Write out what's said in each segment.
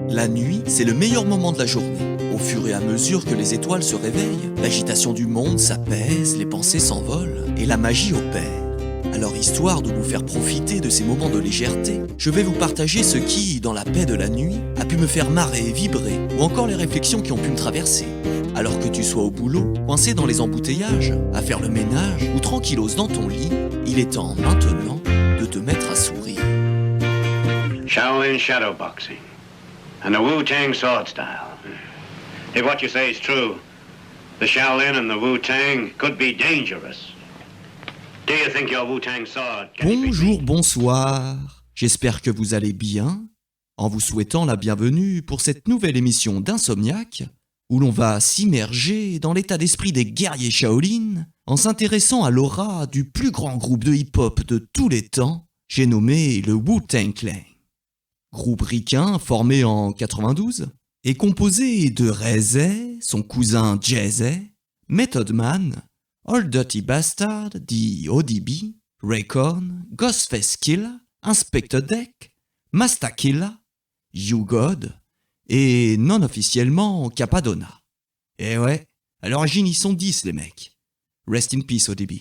La nuit, c'est le meilleur moment de la journée. Au fur et à mesure que les étoiles se réveillent, l'agitation du monde s'apaise, les pensées s'envolent et la magie opère. Alors, histoire de vous faire profiter de ces moments de légèreté, je vais vous partager ce qui, dans la paix de la nuit, a pu me faire marrer, vibrer, ou encore les réflexions qui ont pu me traverser. Alors que tu sois au boulot, coincé dans les embouteillages, à faire le ménage ou tranquillos dans ton lit, il est temps maintenant de te mettre à sourire. Shaolin shadowboxing and the Wu-Tang sword style. If what you say is true, the Shaolin and the Wu-Tang could be dangerous. Do you think your Wu-Tang sword can Bonjour, bonsoir. J'espère que vous allez bien, en vous souhaitant la bienvenue pour cette nouvelle émission d'Insomniac, où l'on va s'immerger dans l'état d'esprit des guerriers Shaolin en s'intéressant à l'aura du plus grand groupe de hip-hop de tous les temps, j'ai nommé le Wu-Tang Clan. Groupe ricain formé en 92 et composé de Ray-Zay, son cousin Jay-Zay, Method Man, Old Dirty Bastard, dit ODB, Raycon, Ghostface Killah, Inspector Deck, Masta Killah, U-God et non officiellement Capadonna. Et ouais, à l'origine ils sont 10 les mecs. Rest in peace ODB.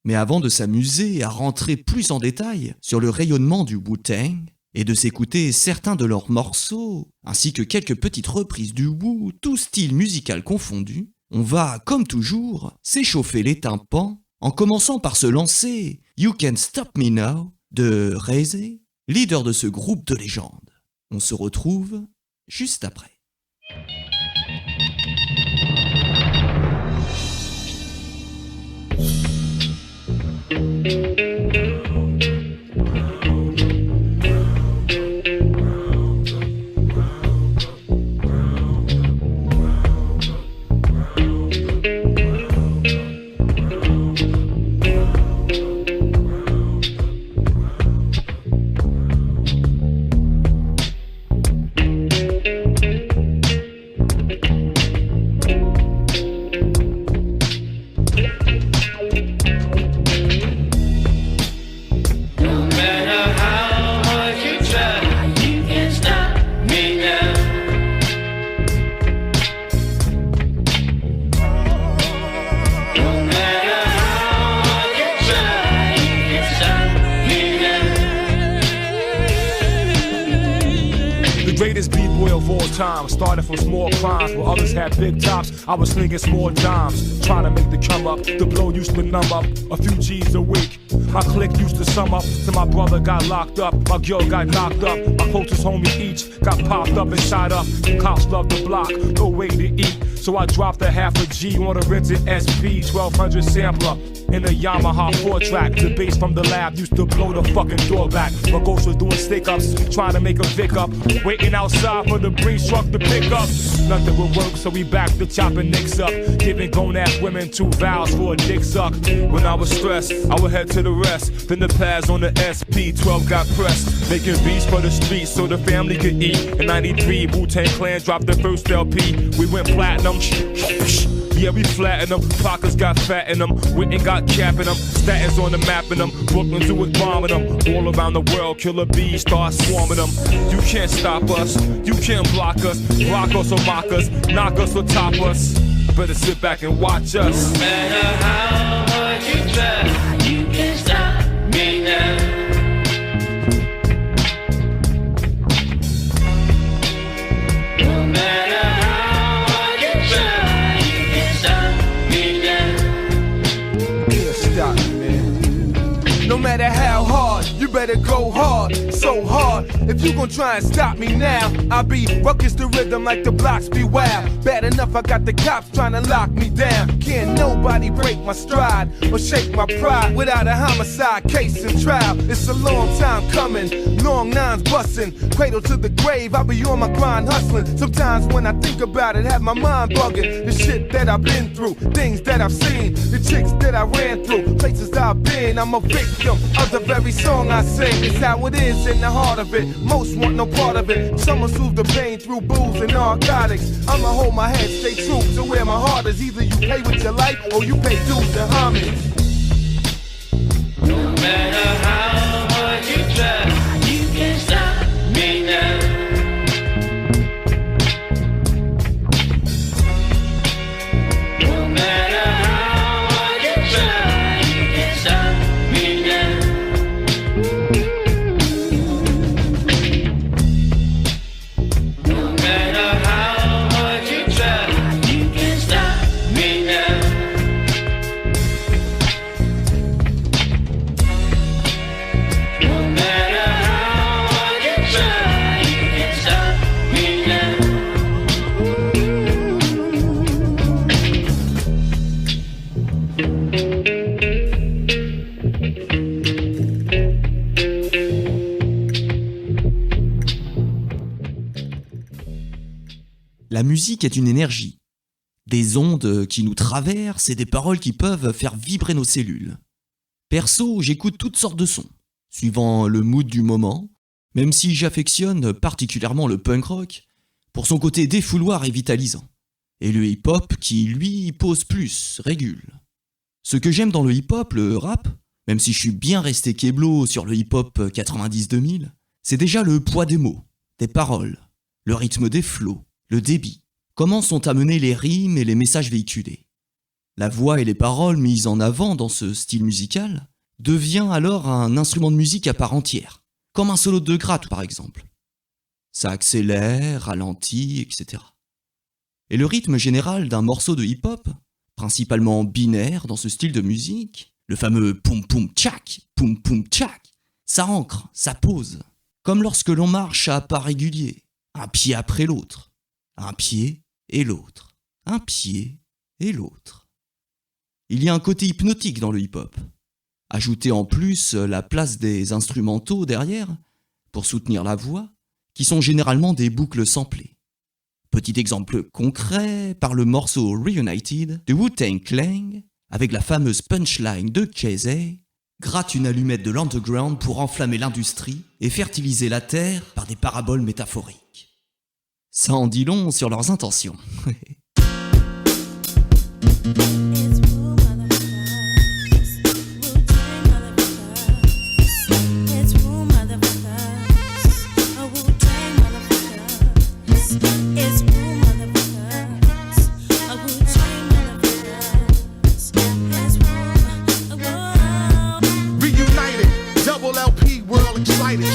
Mais avant de s'amuser à rentrer plus en détail sur le rayonnement du Wu-Tang et de s'écouter certains de leurs morceaux, ainsi que quelques petites reprises du Wu, tout style musical confondu, on va, comme toujours, s'échauffer les tympans en commençant par se lancer You Can't Stop Me Now de Ray-Zay, leader de ce groupe de légende. On se retrouve juste après. Greatest B-boy of all time. Started from small crimes where others had big tops. I was slinging small dimes, trying to make the come up. The blow used to numb up a few G's a week. My clique used to sum up till my brother got locked up. My girl got knocked up. My closest homies each got popped up and shot up. Cops loved the block, no way to eat. So I dropped a half a G on a rented SP 1200 sampler. In a Yamaha 4-track, the bass from the lab used to blow the fucking door back. My ghost was doing stick-ups, trying to make a Vic up. Waiting outside for the breeze truck to pick up. Nothing would work, so we back to chopping nicks up. Giving grown-ass women 2 vows for a dick suck. When I was stressed, I would head to the rest. Then the pads on the SP12 got pressed. Making beats for the streets so the family could eat. In 93, Wu-Tang Clan dropped their first LP. We went platinum. Yeah, we flatten them. Pockets got fat in them. Witten got capping them. Statins on the map in them. Brooklyn Zoo was bombing them. All around the world, killer bees start swarming them. You can't stop us. You can't block us. Rock us or mock us. Knock us or top us. Better sit back and watch us. No matter how hard you try, you can't stop me now. No matter how hard you try, you can't stop me now. Can't stop me, man. No matter how hard, you better go hard, so hard. If you gon' try and stop me now, I'll be ruckus the rhythm like the blocks be wild. Bad enough I got the cops trying to lock me down. Can't nobody break my stride or shake my pride without a homicide case and trial. It's a long time coming, long nines bustin', cradle to the grave. I be on my grind hustling. Sometimes when I think about it, have my mind bugging. The shit that I've been through, things that I've seen, the chicks that I ran through, places I've been. I'm a victim of the very song I sing. It's how it is in the heart of it. Most want no part of it. Some soothe the pain through booze and narcotics. I'ma hold my head, stay true to where my heart is. Either you pay with your life or you pay dues and homage. No matter how hard you try, you can't stop me now. La musique est une énergie. Des ondes qui nous traversent et des paroles qui peuvent faire vibrer nos cellules. Perso, j'écoute toutes sortes de sons, suivant le mood du moment, même si j'affectionne particulièrement le punk rock pour son côté défouloir et vitalisant, et le hip-hop qui, lui, pose plus, régule. Ce que j'aime dans le hip-hop, le rap, même si je suis bien resté kéblo sur le hip-hop 90-2000, c'est déjà le poids des mots, des paroles, le rythme des flows, le débit, comment sont amenés les rimes et les messages véhiculés. La voix et les paroles mises en avant dans ce style musical devient alors un instrument de musique à part entière, comme un solo de gratte par exemple. Ça accélère, ralentit, etc. Et le rythme général d'un morceau de hip-hop, principalement binaire dans ce style de musique, le fameux poum poum tchak, ça ancre, ça pose, comme lorsque l'on marche à pas réguliers, un pied après l'autre, un pied et l'autre, un pied et l'autre. Il y a un côté hypnotique dans le hip-hop. Ajoutez en plus la place des instrumentaux derrière, pour soutenir la voix, qui sont généralement des boucles samplées. Petit exemple concret par le morceau Reunited de Wu-Tang Clan, avec la fameuse punchline de Jay-Z, gratte une allumette de l'underground pour enflammer l'industrie et fertiliser la terre par des paraboles métaphoriques. Ça en dit long sur leurs intentions.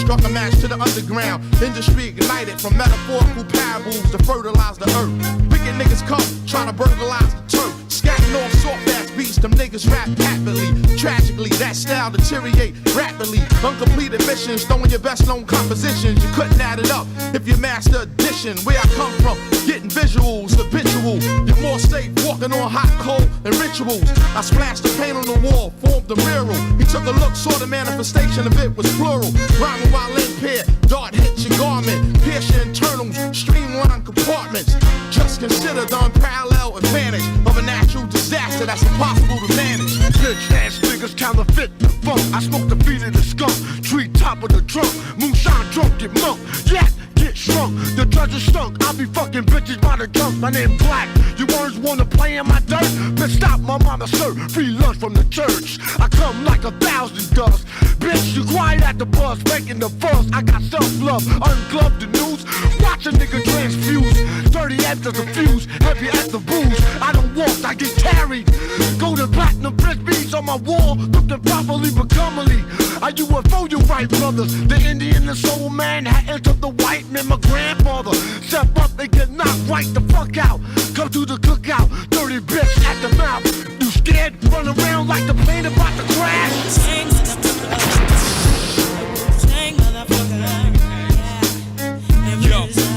Struck a match to the underground. Industry ignited from metaphorical parables to fertilize the earth. Wicked niggas come, trying to burglarize the turf. Scatting off soft ass beats, them niggas rap happily. Tragically, that style deteriorate rapidly. Uncompleted missions, throwing your best known compositions. You couldn't add it up if you master addition. Where I come from, getting visuals, habitual. You're more safe walking on hot coal and rituals. I splashed the paint on the wall, formed a mural. He took a look, saw the manifestation of it was plural. Rhyming while impaired, dart hits your garment. Pierce your internals, streamline compartments. Just consider the unparalleled advantage of a natural disaster that's impossible to manage. Bitch ass niggas counterfeit the funk. I smoke the feet of the skunk, tree top of the trunk. Moonshine drunk, get monk, yeah, get shrunk. The treasure stunk, I be fucking bitches by the junk. My name Black, you words wanna play in my dirt? Bitch stop, my mama serve free lunch from the church. I come like 1,000 dust. Bitch, you quiet at the bus, making the fuss. I got self-love, ungloved the news. Watch a nigga transfuse. 30 after the fuse, heavy at the booze. I don't walk, I get carried. Golden platinum print beads on my wall, looked properly but commonly. I UFO you right, brothers. The Indian and soul man had entered the white man. My grandfather step up and get knocked right the fuck out. Come to the cookout, dirty bitch at the mouth. You scared? Run around like the plane about to crash.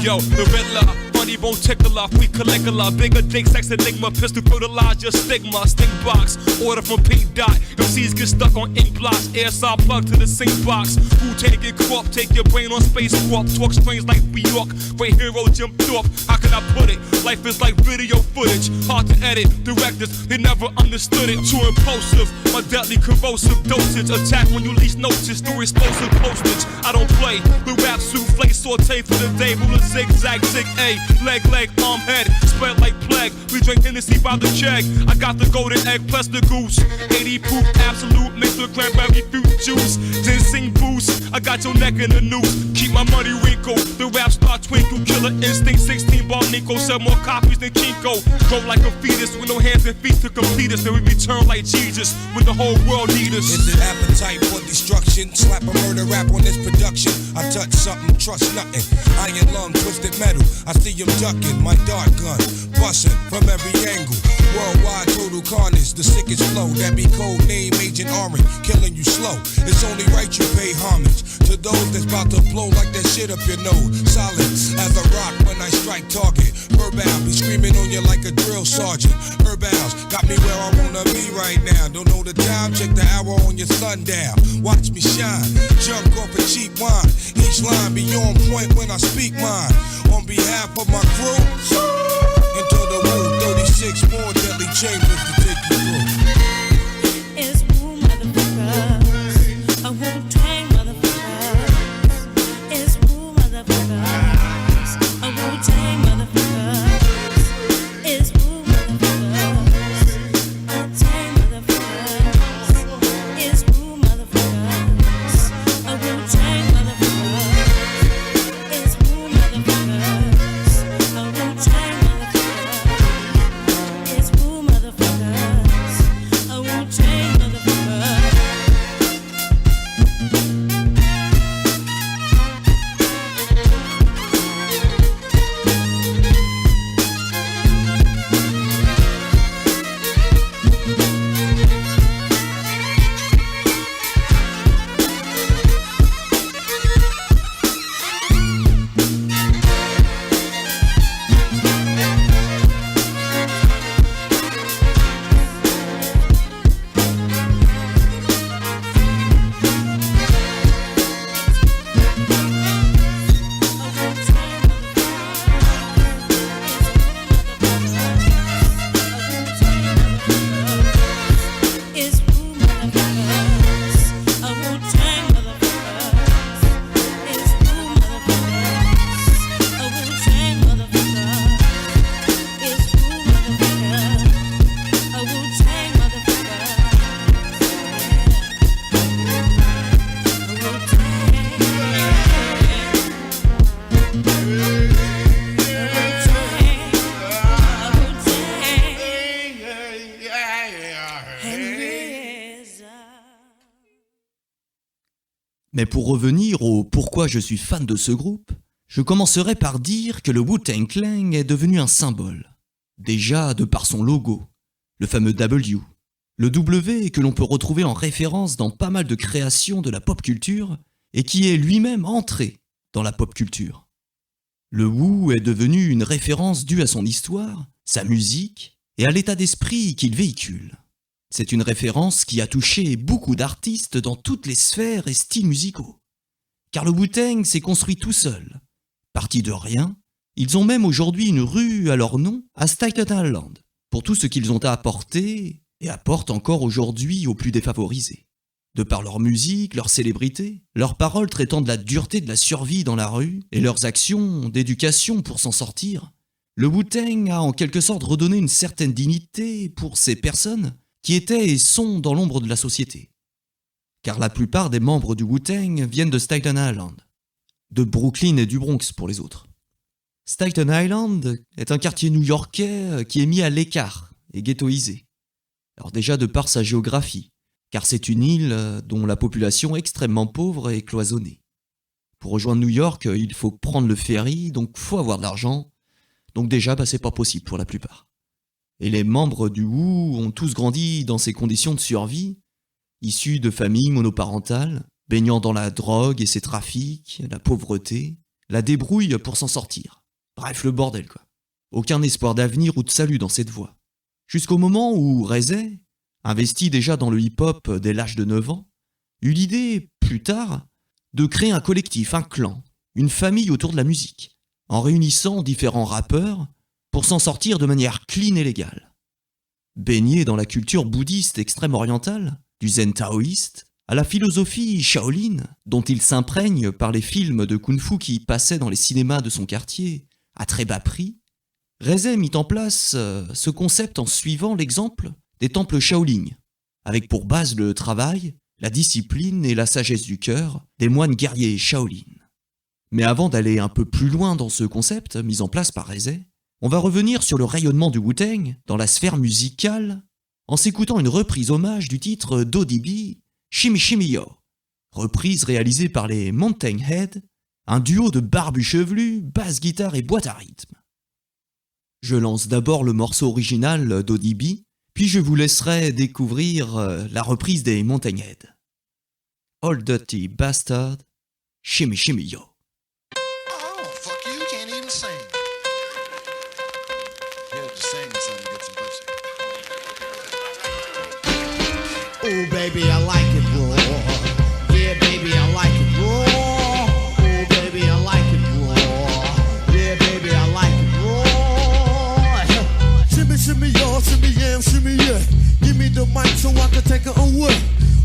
Yo, the Riddler, funny bone tickler, we collect a lot. Bigger dick, sex enigma, pistol fertilize your stigma. Stink box, order from Pink Dot. MCs get stuck on ink blocks, air saw plug to the sink box. Wu-Tang get corrupt, take your brain on space warp. Talk strange like New York, great hero Jim Thorpe. How can I put it? Life is like video footage, hard to edit. Directors, they never understood it. Too impulsive, my deadly corrosive dosage. Attack when you least notice, through explosive postage. I don't play, the rap souffle, saute for the day. Ruler zigzag, zig A, leg, arm, head, spread like plague. We drink Hennessy by the check. I got the golden egg plus the goose. 80 proof, absolute, mixed with cranberry fruit juice. Ginseng boost, I got your neck in the noose. Keep my money wrinkled, the rap star twinkle. Killer instinct, 16 bar Nico. Sell more copies than Kinko. Grow like a fetus with no hands and feet to complete us. Then we return like Jesus when the whole world need us. Is it appetite for destruction? Slap a murder rap on this production. I touch something, trust nothing. Iron lung, twisted metal. I see him ducking, my dart gun, busting from every angle. Worldwide total carnage, the sickest flow. That be code name Agent Orange, killing you slow. It's only right you pay homage to those that's about to blow like that shit up your nose. Solid as a rock when I strike target. Verbal be screaming on you like a drill sergeant. Herbals got me where I wanna be right now. Don't know the time, check the hour on your sundial. Watch me shine, jump off a cheap wine. Each line be on point when I speak mine. On on behalf of my crew, into the Wu 36 more deadly chambers to take you through. It's Wu motherfuckers, a Wu-Tang motherfuckers. It's Wu motherfuckers, a Wu-Tang motherfuckers. It's Wu motherfuckers, a Tang motherfuckers. It's Wu motherfuckers, a Wu-Tang motherfuckers. It's Wu motherfuckers, a Wu-Tang motherfuckers. It's Wu motherfuckers, a Wu-Tang motherfuckers. It's Wu motherfuckers, a Wu-Tang motherfuckers. It's Wu motherfuckers, a Wu-Tang motherfuckers. It's Wu motherfuckers, a Wu-Tang motherfuckers. Mais pour revenir au pourquoi je suis fan de ce groupe, je commencerai par dire que le Wu-Tang Clan est devenu un symbole. Déjà de par son logo, le fameux W. Le W que l'on peut retrouver en référence dans pas mal de créations de la pop culture et qui est lui-même entré dans la pop culture. Le Wu est devenu une référence due à son histoire, sa musique et à l'état d'esprit qu'il véhicule. C'est une référence qui a touché beaucoup d'artistes dans toutes les sphères et styles musicaux. Car le Wu-Tang s'est construit tout seul. Parti de rien, ils ont même aujourd'hui une rue à leur nom à Staten Island, pour tout ce qu'ils ont à apporter et apportent encore aujourd'hui aux plus défavorisés. De par leur musique, leur célébrité, leurs paroles traitant de la dureté de la survie dans la rue et leurs actions d'éducation pour s'en sortir, le Wu-Tang a en quelque sorte redonné une certaine dignité pour ces personnes qui étaient et sont dans l'ombre de la société. Car la plupart des membres du Wu-Tang viennent de Staten Island, de Brooklyn et du Bronx pour les autres. Staten Island est un quartier new-yorkais qui est mis à l'écart et ghettoisé. Alors déjà de par sa géographie, car c'est une île dont la population est extrêmement pauvre et cloisonnée. Pour rejoindre New York, il faut prendre le ferry, donc faut avoir de l'argent, donc déjà c'est pas possible pour la plupart. Et les membres du Wu ont tous grandi dans ces conditions de survie, issus de familles monoparentales, baignant dans la drogue et ses trafics, la pauvreté, la débrouille pour s'en sortir. Bref, le bordel quoi. Aucun espoir d'avenir ou de salut dans cette voie. Jusqu'au moment où Rezé, investi déjà dans le hip-hop dès l'âge de 9 ans, eut l'idée, plus tard, de créer un collectif, un clan, une famille autour de la musique, en réunissant différents rappeurs pour s'en sortir de manière clean et légale. Baigné dans la culture bouddhiste extrême-orientale, du zen taoïste, à la philosophie Shaolin, dont il s'imprègne par les films de kung-fu qui passaient dans les cinémas de son quartier à très bas prix, Rezé mit en place ce concept en suivant l'exemple des temples Shaolin, avec pour base le travail, la discipline et la sagesse du cœur des moines guerriers Shaolin. Mais avant d'aller un peu plus loin dans ce concept mis en place par Rezé, on va revenir sur le rayonnement du Wu-Tang dans la sphère musicale en s'écoutant une reprise hommage du titre d'ODB, Shimmy Shimmy Yo, reprise réalisée par les Mountain Head, un duo de barbus chevelus, basse guitare et boîte à rythme. Je lance d'abord le morceau original d'ODB, puis je vous laisserai découvrir la reprise des Mountain Head. Old Dirty Bastard, Shimmy Shimmy Yo. Oh, fuck you, you can't even sing. You have to sing something to get some pussy. Oh, baby, I like it raw. Yeah, baby, I like it raw. Oh, baby, I like it raw. Yeah, baby. take her away.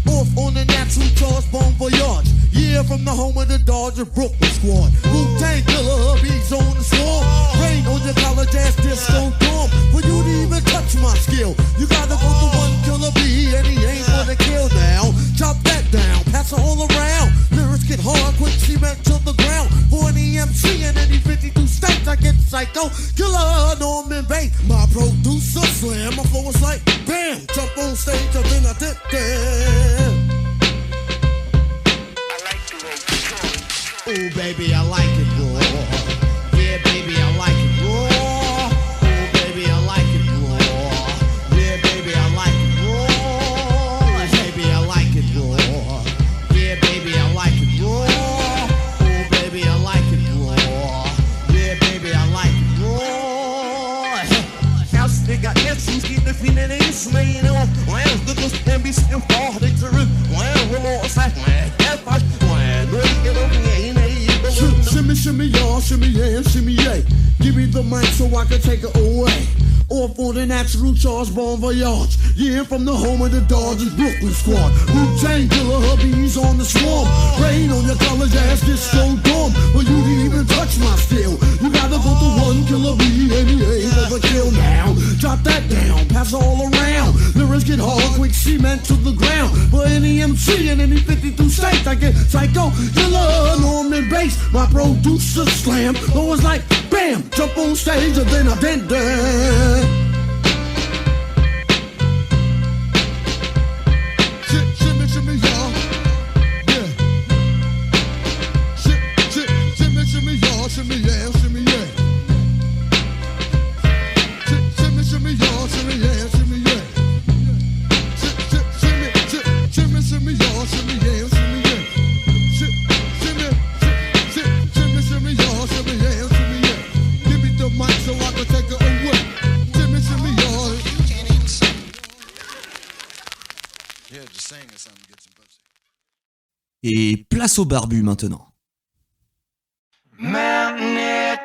Off on the natural charge, Bon Voyage. Yeah, from the home of the Dodger Brooklyn squad. Wu-Tang Killer, beats on the swarm. Rain on your college ass disco dorm. For you to even touch my skill, you gotta go to one killer B, and he ain't gonna kill now. Chop that down, pass it all around. Lyrics get hard, quick cement to the ground. For an EMC in any 52 states, I get psycho. Killer, Norman Bates, my producer slam. My flow was like, bam, jump on stage, and then I did that. Ooh, baby, I like it raw. Yeah, baby, I like it raw. Ooh, baby, I like it raw. Yeah, baby, I like it raw. Baby, I like it raw. Yeah, baby, I like it raw. Ooh, baby, I like it raw. Yeah, baby, I like it raw. House nigga, essence, get the feeling is made on. Well, the good can be still far, they turn. Well, we're more sad, man. That's why, get over here. Shimmy, shimmy, y'all, shimmy, yeah, and shimmy, yeah. Give me the mic so I can take it away. Off on the natural charge, Bon Voyage. Yeah, from the home of the Dodgers Brooklyn squad. Wu-Tang Killer, hubby's on the swarm. Rain on your college ass disco dorm. For you to even touch my skill, you gotta go to one killer B, and he ain't gonna kill now. Jot that down, pass all around. Lyrics get hard, quick cement to the ground. For any MC in any 52 states, I get psycho killer, Norman Bates. My producer slam, always like bam, jump on stage and then I did that. Shimmy, shimmy, y'all, yeah. Shimmy, shimmy, y'all, shimmy, yeah, shimmy, yeah. Shimmy, shimmy, y'all, shimmy, yeah, shimmy, yeah. Shimmy, shimmy, y'all, shimmy, yeah, shimmy, yeah. Shimmy, y'all, shimmy, yeah, shimmy, yeah. Give me the mic so I can take it away. Shimmy, shimmy, y'all. Yeah, just saying something gets some pussy. Et place au barbu maintenant. Mountain It,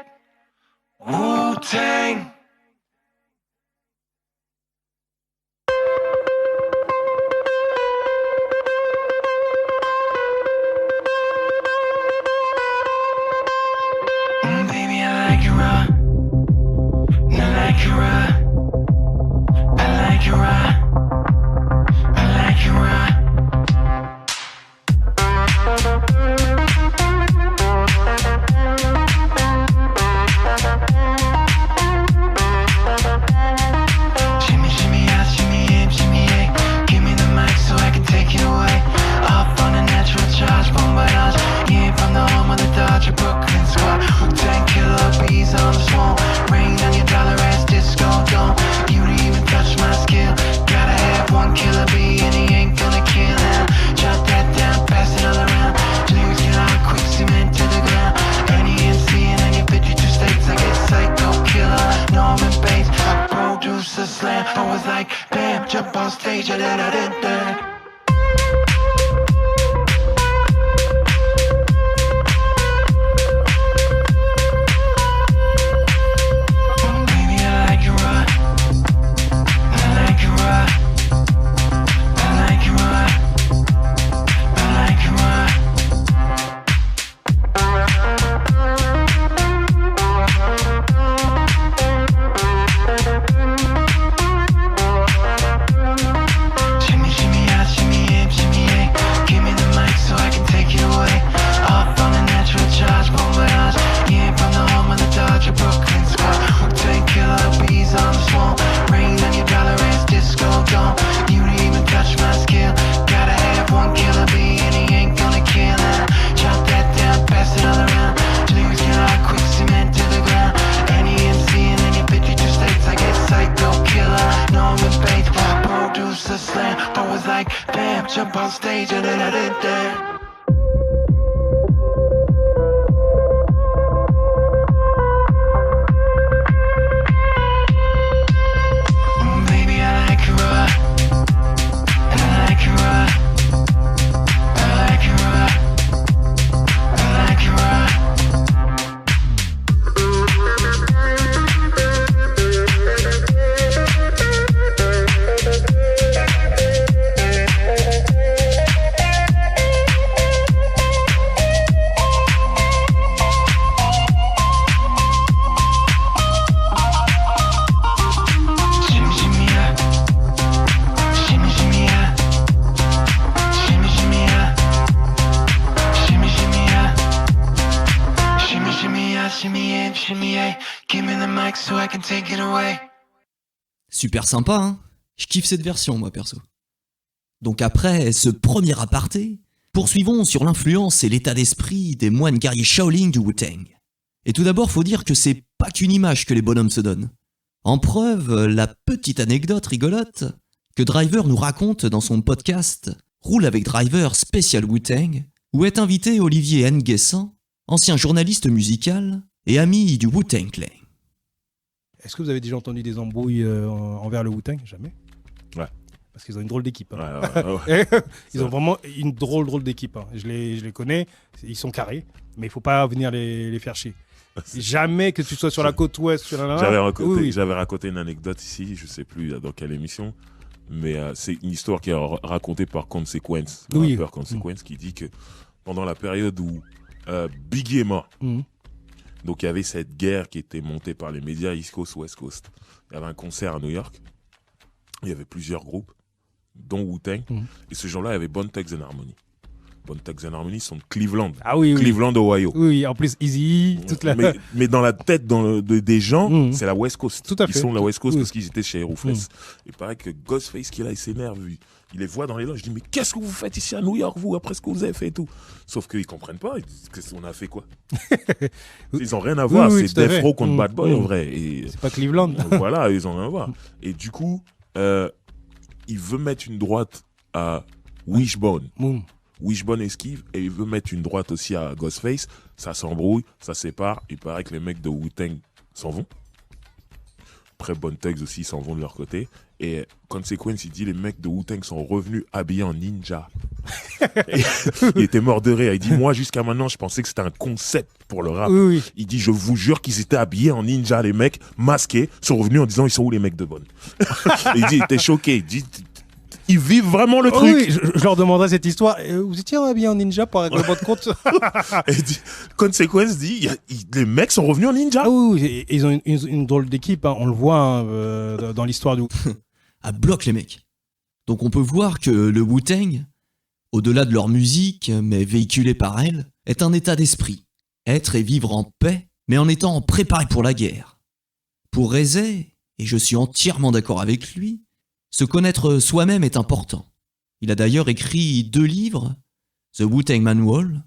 Wu-Tang. Baby, I like you raw. I like you raw. I like you raw. I like you raw. Shimmy, shimmy, yes, shimmy, in, shimmy, yeah. Give me the mic so I can take it away. Off on a natural charge, Bon Voyage. Yeah, from the home of the Dodger Brooklyn squad. Wu-Tang Killer, bees on the swarm. Rain on your dollar ass disco dome. You didn't even touch my skill. Gotta have one killer bee and he ain't gonna kill him. Jot that down, pass it all around. Lyrics get hard, quick cement to the ground. NEMC and I get 52 states. I get psycho killer, Norman Bates. I produce a slam. I was like, bam, jump on stage and then I did that. Baby, I like you raw. I like you raw. I like you raw. I like you raw. Shimmy, shimmy, yes, shimmy, in, shimmy, yeah. Give me the mic so I can take it away. Off on a natural charge, Bon Voyage. Yeah, from the home of the Dodger Brooklyn squad. Wu-Tang Killer, bees on the swarm. Rain on your dollar ass disco dome. You didn't even touch my skill. Gotta have one killer bee and he ain't gonna kill him. Chop that down, pass it all around. Lyrics get hard, quick cement to the ground. NEMC and any 52 states. I get psycho killer, Norman Bates. I produce a slam. I was like, bam, jump on stage and then I did that. Baby, I like you raw. And I like you raw. I like you raw. I like you raw. in, shimmy a. Give me the mic so I can take it away. Super sympa, hein? Je kiffe cette version, moi, perso. Donc après ce premier aparté, poursuivons sur l'influence et l'état d'esprit des moines guerriers Shaolin du Wu-Tang. Et tout d'abord, faut dire que c'est pas qu'une image que les bonhommes se donnent. En preuve, la petite anecdote rigolote que Driver nous raconte dans son podcast Roule avec Driver spécial Wu-Tang, où est invité Olivier Nguessan, ancien journaliste musical et ami du Wu-Tang Clan. Est-ce que vous avez déjà entendu des embrouilles envers le Wu-Tang? Jamais. Ouais. Parce qu'ils ont une drôle d'équipe. Hein. Ouais. Ils ont vraiment une drôle d'équipe. Hein. Je les connais, ils sont carrés, mais il faut pas venir les faire chier. Jamais que tu sois sur la côte ouest, sur la... J'avais raconté une anecdote ici, je sais plus dans quelle émission, mais c'est une histoire qui est racontée par Consequence, le rappeur Consequence, qui dit que pendant la période où Biggie est mort, donc il y avait cette guerre qui était montée par les médias East Coast, West Coast. Il y avait un concert à New York, il y avait plusieurs groupes, dont Wu-Tang, et ce jour-là, il y avait Bone Thugs and Harmony. Bone Thugs and Harmony sont de Cleveland. Ah oui, Cleveland, Ohio. Oui, en plus, Easy, toute la... mais dans la tête des gens, c'est la West Coast. Tout à fait. Ils sont de la West Coast parce qu'ils étaient chez Ruthless. Il paraît que Ghostface, qui là, il s'énerve. Il les voit dans les loges. Je dis, mais qu'est-ce que vous faites ici à New York, vous, après ce que vous avez fait et tout? Sauf qu'ils comprennent pas. Ils disent, qu'est-ce qu'on a fait, quoi? Ils ont rien à voir. C'est Death Row contre Bad Boy, en vrai. Et c'est pas Cleveland. Voilà, ils ont rien à voir. Et du coup, il veut mettre une droite à Wishbone. Wishbone esquive et il veut mettre une droite aussi à Ghostface. Ça s'embrouille, ça sépare. Il paraît que les mecs de Wu-Tang s'en vont. Après, Bone Thugs aussi s'en vont de leur côté. Et Consequence, il dit les mecs de Wu-Tang sont revenus habillés en ninja. Il était mort de rire. Il dit moi jusqu'à maintenant je pensais que c'était un concept pour le rap. Il dit je vous jure qu'ils étaient habillés en ninja, les mecs masqués sont revenus en disant ils sont où les mecs de Bone. Il dit il était choqué. Il dit ils vivent vraiment le truc. Oui, je leur demanderai cette histoire. Vous étiez habillé en ninja pour régler votre compte? Consequence dit, les mecs sont revenus en ninja. Ah oui, ils ont une drôle d'équipe. Hein. On le voit dans l'histoire du... À bloc les mecs. Donc on peut voir que le Wu-Tang, au-delà de leur musique, mais véhiculée par elle, est un état d'esprit. Être et vivre en paix, mais en étant préparé pour la guerre. Pour Rezé, et je suis entièrement d'accord avec lui, se connaître soi-même est important. Il a d'ailleurs écrit 2 livres, The Wu-Tang Manual,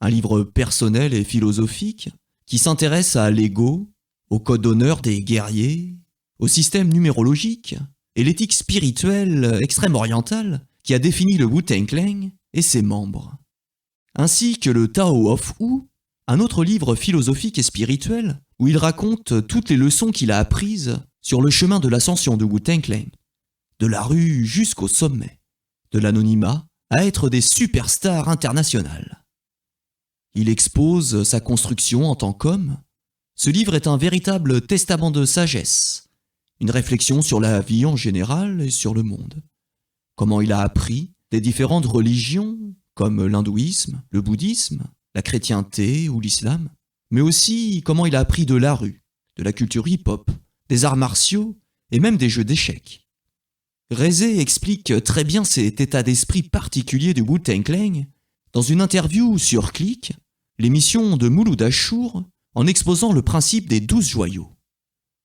un livre personnel et philosophique qui s'intéresse à l'ego, au code d'honneur des guerriers, au système numérologique et l'éthique spirituelle extrême-orientale qui a défini le Wu-Tang Clan et ses membres. Ainsi que le Tao of Wu, un autre livre philosophique et spirituel où il raconte toutes les leçons qu'il a apprises sur le chemin de l'ascension du Wu-Tang Clan. De la rue jusqu'au sommet, de l'anonymat à être des superstars internationales. Il expose sa construction en tant qu'homme. Ce livre est un véritable testament de sagesse, une réflexion sur la vie en général et sur le monde. Comment il a appris des différentes religions, comme l'hindouisme, le bouddhisme, la chrétienté ou l'islam, mais aussi comment il a appris de la rue, de la culture hip-hop, des arts martiaux et même des jeux d'échecs. Rezé explique très bien cet état d'esprit particulier du Wu-Tang Clan dans une interview sur Click, l'émission de Mouloud Achour, en exposant le principe des 12 joyaux.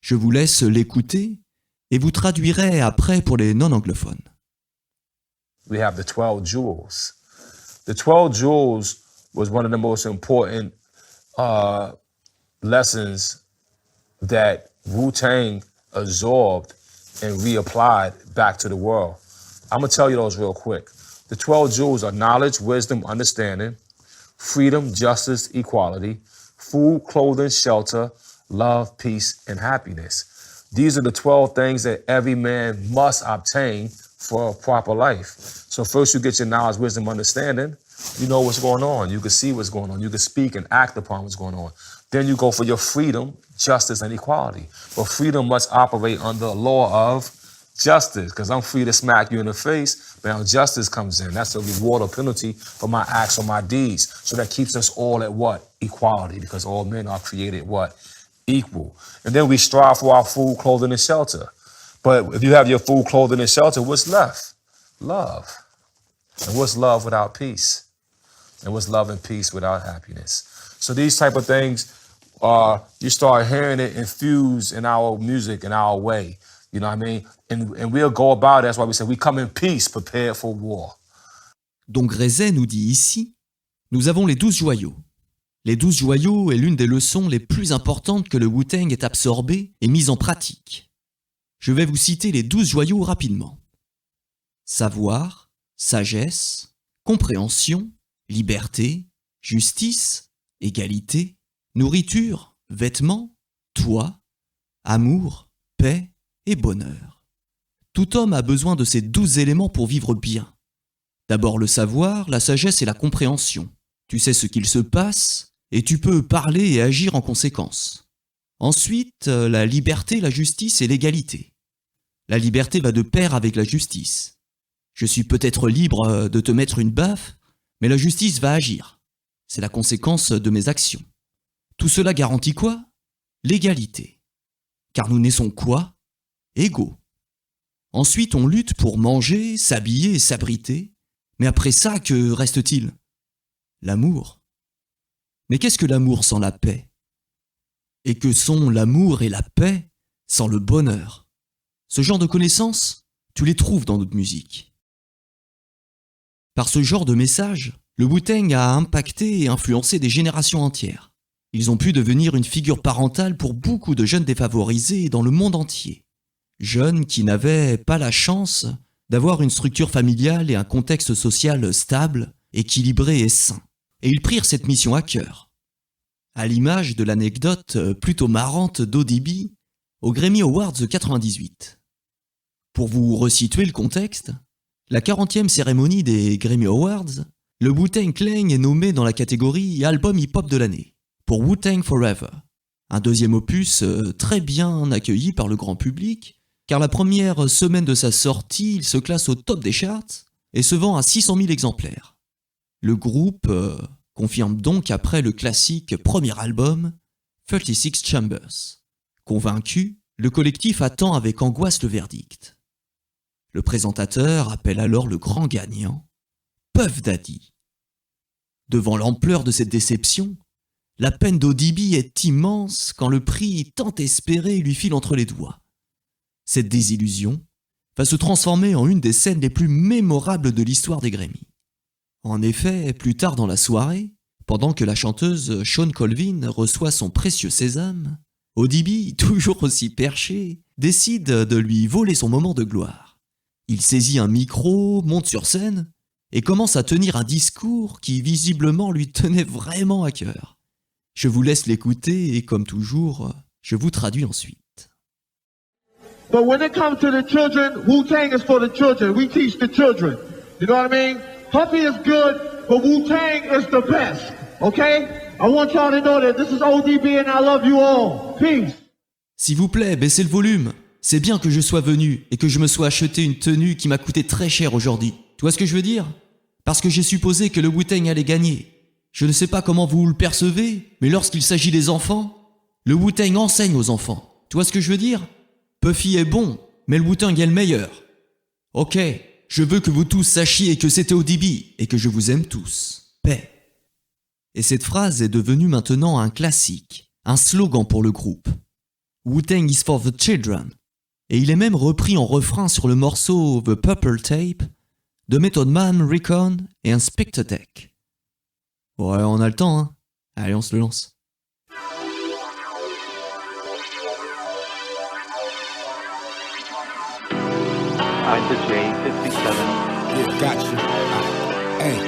Je vous laisse l'écouter et vous traduirez après pour les non-anglophones. We have the 12 jewels. The 12 jewels was one of the most important lessons that Wu-Tang absorbed and reapplied back to the world. I'm going to tell you those real quick. The 12 jewels are knowledge, wisdom, understanding, freedom, justice, equality, food, clothing, shelter, love, peace, and happiness. These are the 12 things that every man must obtain for a proper life. So first you get your knowledge, wisdom, understanding. You know what's going on. You can see what's going on. You can speak and act upon what's going on. Then you go for your freedom, justice, and equality. But freedom must operate under the law of justice, because I'm free to smack you in the face, but now justice comes in. That's a reward or penalty for my acts or my deeds. So that keeps us all at what? Equality, because all men are created what? Equal. And then we strive for our food, clothing, and shelter. But if you have your food, clothing, and shelter, what's left? Love. And what's love without peace? And what's love and peace without happiness? So these type of things you start hearing it infused in our music, in our way. You know what I mean? And we'll go about it. That's why we say we come in peace, prepared for war. Donc Grezet nous dit ici, nous avons les 12 joyaux. Les 12 joyaux est l'une des leçons les plus importantes que le Wu-Tang ait absorbées et mises en pratique. Je vais vous citer les 12 joyaux rapidement. Savoir, sagesse, compréhension, liberté, justice, égalité, nourriture, vêtements, toit, amour, paix et bonheur. Tout homme a besoin de ces 12 éléments pour vivre bien. D'abord le savoir, la sagesse et la compréhension. Tu sais ce qu'il se passe et tu peux parler et agir en conséquence. Ensuite, la liberté, la justice et l'égalité. La liberté va de pair avec la justice. Je suis peut-être libre de te mettre une baffe, mais la justice va agir. C'est la conséquence de mes actions. Tout cela garantit quoi ? L'égalité. Car nous naissons quoi ? Égaux. Ensuite, on lutte pour manger, s'habiller et s'abriter. Mais après ça, que reste-t-il ? L'amour. Mais qu'est-ce que l'amour sans la paix ? Et que sont l'amour et la paix sans le bonheur ? Ce genre de connaissances, tu les trouves dans notre musique. Par ce genre de message, le Wu-Tang a impacté et influencé des générations entières. Ils ont pu devenir une figure parentale pour beaucoup de jeunes défavorisés dans le monde entier. Jeunes qui n'avaient pas la chance d'avoir une structure familiale et un contexte social stable, équilibré et sain. Et ils prirent cette mission à cœur. À l'image de l'anecdote plutôt marrante d'ODB aux Grammy Awards 98. Pour vous resituer le contexte, la 40e cérémonie des Grammy Awards, le Wu-Tang Clan est nommé dans la catégorie Album Hip-Hop de l'année, pour Wu-Tang Forever. Un deuxième opus très bien accueilli par le grand public, car la première semaine de sa sortie, il se classe au top des charts et se vend à 600 000 exemplaires. Le groupe confirme donc après le classique premier album, 36 Chambers. Convaincu, le collectif attend avec angoisse le verdict. Le présentateur appelle alors le grand gagnant, Puff Daddy. Devant l'ampleur de cette déception, la peine d'ODB est immense quand le prix tant espéré lui file entre les doigts. Cette désillusion va se transformer en une des scènes les plus mémorables de l'histoire des Grammy. En effet, plus tard dans la soirée, pendant que la chanteuse Shawn Colvin reçoit son précieux sésame, ODB, toujours aussi perché, décide de lui voler son moment de gloire. Il saisit un micro, monte sur scène et commence à tenir un discours qui visiblement lui tenait vraiment à cœur. Je vous laisse l'écouter et comme toujours, je vous traduis ensuite. But when it comes to the children, Wu-Tang is for the children. We teach the children. You know what I mean? Puffy is good, but Wu-Tang is the best. Okay? I want y'all to know that this is ODB and I love you all. Peace. S'il vous plaît, baissez le volume. C'est bien que je sois venu et que je me sois acheté une tenue qui m'a coûté très cher aujourd'hui. Tu vois ce que je veux dire ? Parce que j'ai supposé que le Wu-Tang allait gagner. Je ne sais pas comment vous le percevez, mais lorsqu'il s'agit des enfants, le Wu-Tang enseigne aux enfants. Tu vois ce que je veux dire ? Puffy est bon, mais le Wu-Tang est le meilleur. Ok, je veux que vous tous sachiez que c'était ODB et que je vous aime tous. Paix. Et cette phrase est devenue maintenant un classique, un slogan pour le groupe. Wu-Tang is for the children. Et il est même repris en refrain sur le morceau The Purple Tape de Method Man, Recon et Inspector Tech. Ouais, on a le temps, hein. Allez, on se le lance. Enter J57. Yeah, gotcha. Hey,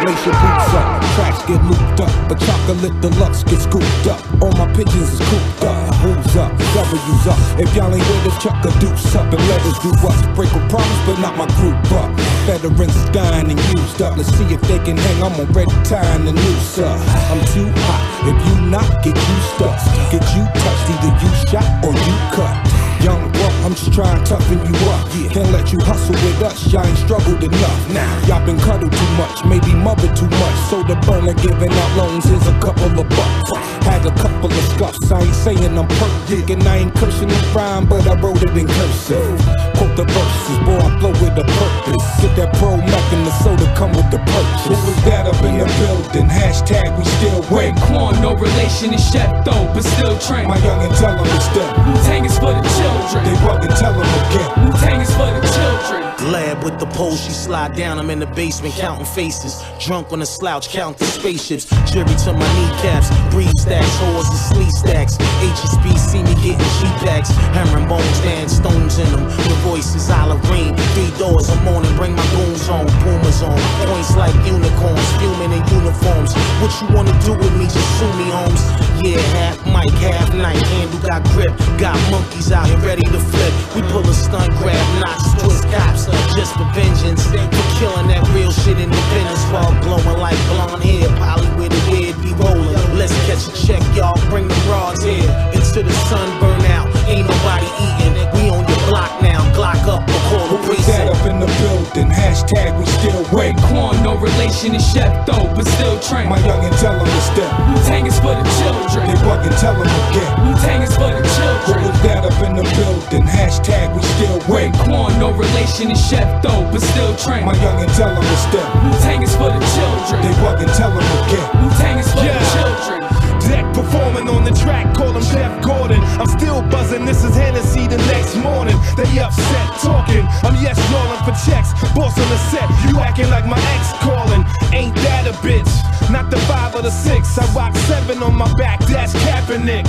lace your boots up, tracks get looped up, but chocolate deluxe get scooped up. All my pigeons is cooped up. Who's up? W's up. If y'all ain't with us, chuck a deuce up and let us do us. Break a promise, but not my group up. Veterans is dying and used up. Let's see if they can hang. I'm already tying the noose up. I'm too hot. If you not, get you stuck. Get you touched. Either you shot or you cut. Young buck, I'm just trying to toughen you up. Can't let you hustle with with us, y'all ain't struggled enough. Now, y'all been cuddled too much, maybe mothered too much. So the burner giving out loans is a couple of bucks. Had a couple of scuffs, I ain't saying I'm perfect. And I ain't cursing in rhyme, but I wrote it in cursive. Quote the verses, boy, I flow with a purpose. Get that pro Mac and the soda come with the purchase. What was that up in the building? Hashtag we still wait. Corn, no relation to chef though, but still train. My youngin' tell them it's them. Wu-Tang is for the children. They buggin', tell them again. Wu-Tang is for the children. Lab with the pole, she slide down, I'm in the basement counting faces. Drunk on a slouch, counting spaceships. Jury to my kneecaps, breed stacks, whores and sleeve stacks. HSB see me getting G-packs. Hammering bones, and stones in them. The voice is Irene. 3 doors, I'm on and bring my goons on. Pumas on, points like unicorns, fuming in uniforms. What you wanna do with me, just sue me, Holmes. Yeah, half mic, half night, handle got grip. Got monkeys out here ready to flip. We pull a stunt, grab knots, twist cops. Just for vengeance, for killing that real shit in the business. While glowing like blonde hair, Polly with a beard be rolling. Let's catch a check, y'all, bring the rods here. Into the sun, burn out, ain't nobody eating. We on your block now, Glock up, we'll call the precinct. That up in the building, hashtag we still wait. Corn, no relation to chef though, but still train. My youngin' tell them it's them. Wu-Tang is for the children. They buggin', tell them again. Wu-Tang is for the children. What was that up in the building, hashtag we still wait. Corn, no relation to chef though, but still train. My youngin' tell them it's them. Wu-Tang is for the children. They buggin', tell them again. Wu-Tang is for the children. Deck performing on the track, call him Jeff Gordon. I'm still buzzing, this is Hennessy the next morning. They upset, talking, I'm yes rolling for checks. Boss on the set, you acting like my ex calling. Ain't that a bitch? Not the 5 or the 6. I rock 7 on my back, that's Kaepernick.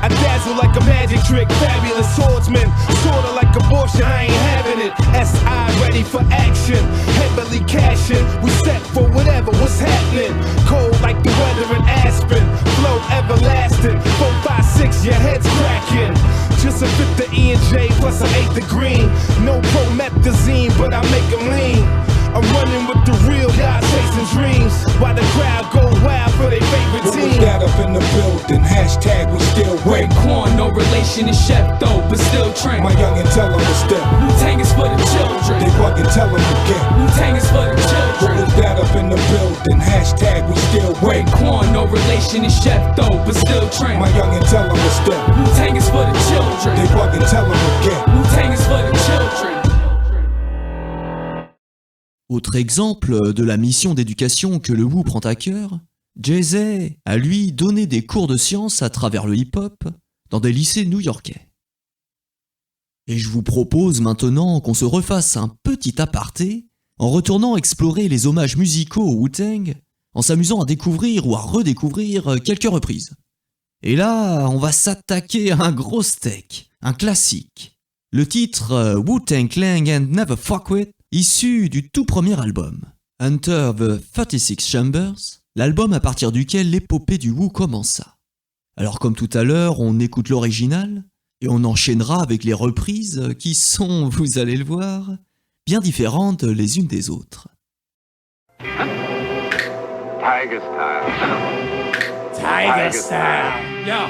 I dazzle like a magic trick, fabulous swordsman. Sorta like abortion, I ain't having it. SI ready for action, heavily cashing. We set for whatever, what's happening? Cold like the weather in Aspen, flow everlasting. 4, 5, 6, your head's cracking. Just a fifth the E and J, plus I ate the green. No promethazine, but I make them lean. I'm running with the real guys chasing dreams, while the crowd go wild for their favorite team. What was that up in the building? Hashtag we still wait. Corn, no relation to chef though, but still train. My youngin' tell them it's them. Wu-Tang is for the children. They buggin', tell them again. Wu-Tang is for the children. What was that up in the building? Hashtag we still wait. Corn, no relation to chef though, but still train. My youngin' tell them it's them. Wu-Tang is for the children. They buggin', tell them again. Wu-Tang is for the children. Autre exemple de la mission d'éducation que le Wu prend à cœur, Jay-Z a lui donné des cours de sciences à travers le hip-hop dans des lycées new-yorkais. Et je vous propose maintenant qu'on se refasse un petit aparté en retournant explorer les hommages musicaux au Wu-Tang, en s'amusant à découvrir ou à redécouvrir quelques reprises. Et là, on va s'attaquer à un gros steak, un classique. Le titre Wu-Tang Clan and Never Fuck With, issu du tout premier album, Enter the 36 Chambers, l'album à partir duquel l'épopée du Wu commença. Alors comme tout à l'heure, on écoute l'original, et on enchaînera avec les reprises qui sont, vous allez le voir, bien différentes les unes des autres. Tiger style. Tiger style. Yo.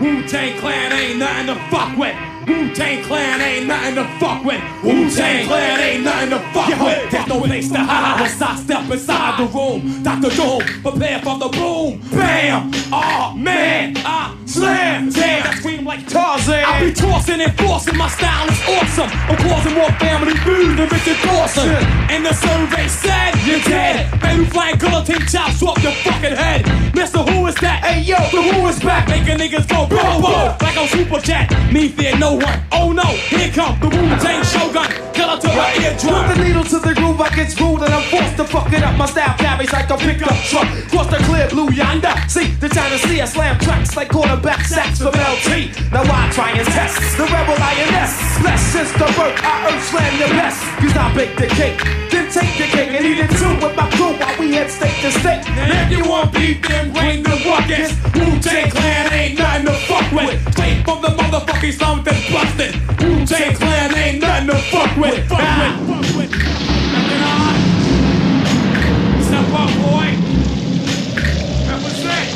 Wu-Tang Clan ain't nothing to fuck with. Wu-Tang Clan ain't nothing to fuck with. Wu-Tang Clan ain't nothing to fuck with. There's no place to hide once I step inside the room. Dr. Doom, prepare for the boom. Bam! Oh man, I slam. Damn, I scream like Tarzan. I be tossing and forcing, my style is awesome. I'm causing more family food than Richard Dawson. And the survey said you're dead. Baby flying guillotine chops off your fucking head. Mr. Who is that? Hey yo, the Who is back. Making niggas go boom boom like I'm Super Jet. Me fear no one. Oh no, here come the Wu-Tang Shogun. Killer to my eardrum. Put the needle to the groove, I get rude and I'm forced to fuck it up. My style carries like a pickup truck. Cross the clear blue yonder. See the China Sea, I slam tracks like quarterback sacks from LT. Now I try and test the rebel INS. Less since the birth, I earth slam the best. Cause I bake the cake, then take the cake and eat it too with my crew while we head state to state. Now if you want beef, then bring the ruckus. Wu-Tang Clan ain't nothing to fuck with. Straight from the motherfucking slum that's busted. Wu-Tang Clan ain't nothing to fuck with. Step up, boy. Represent.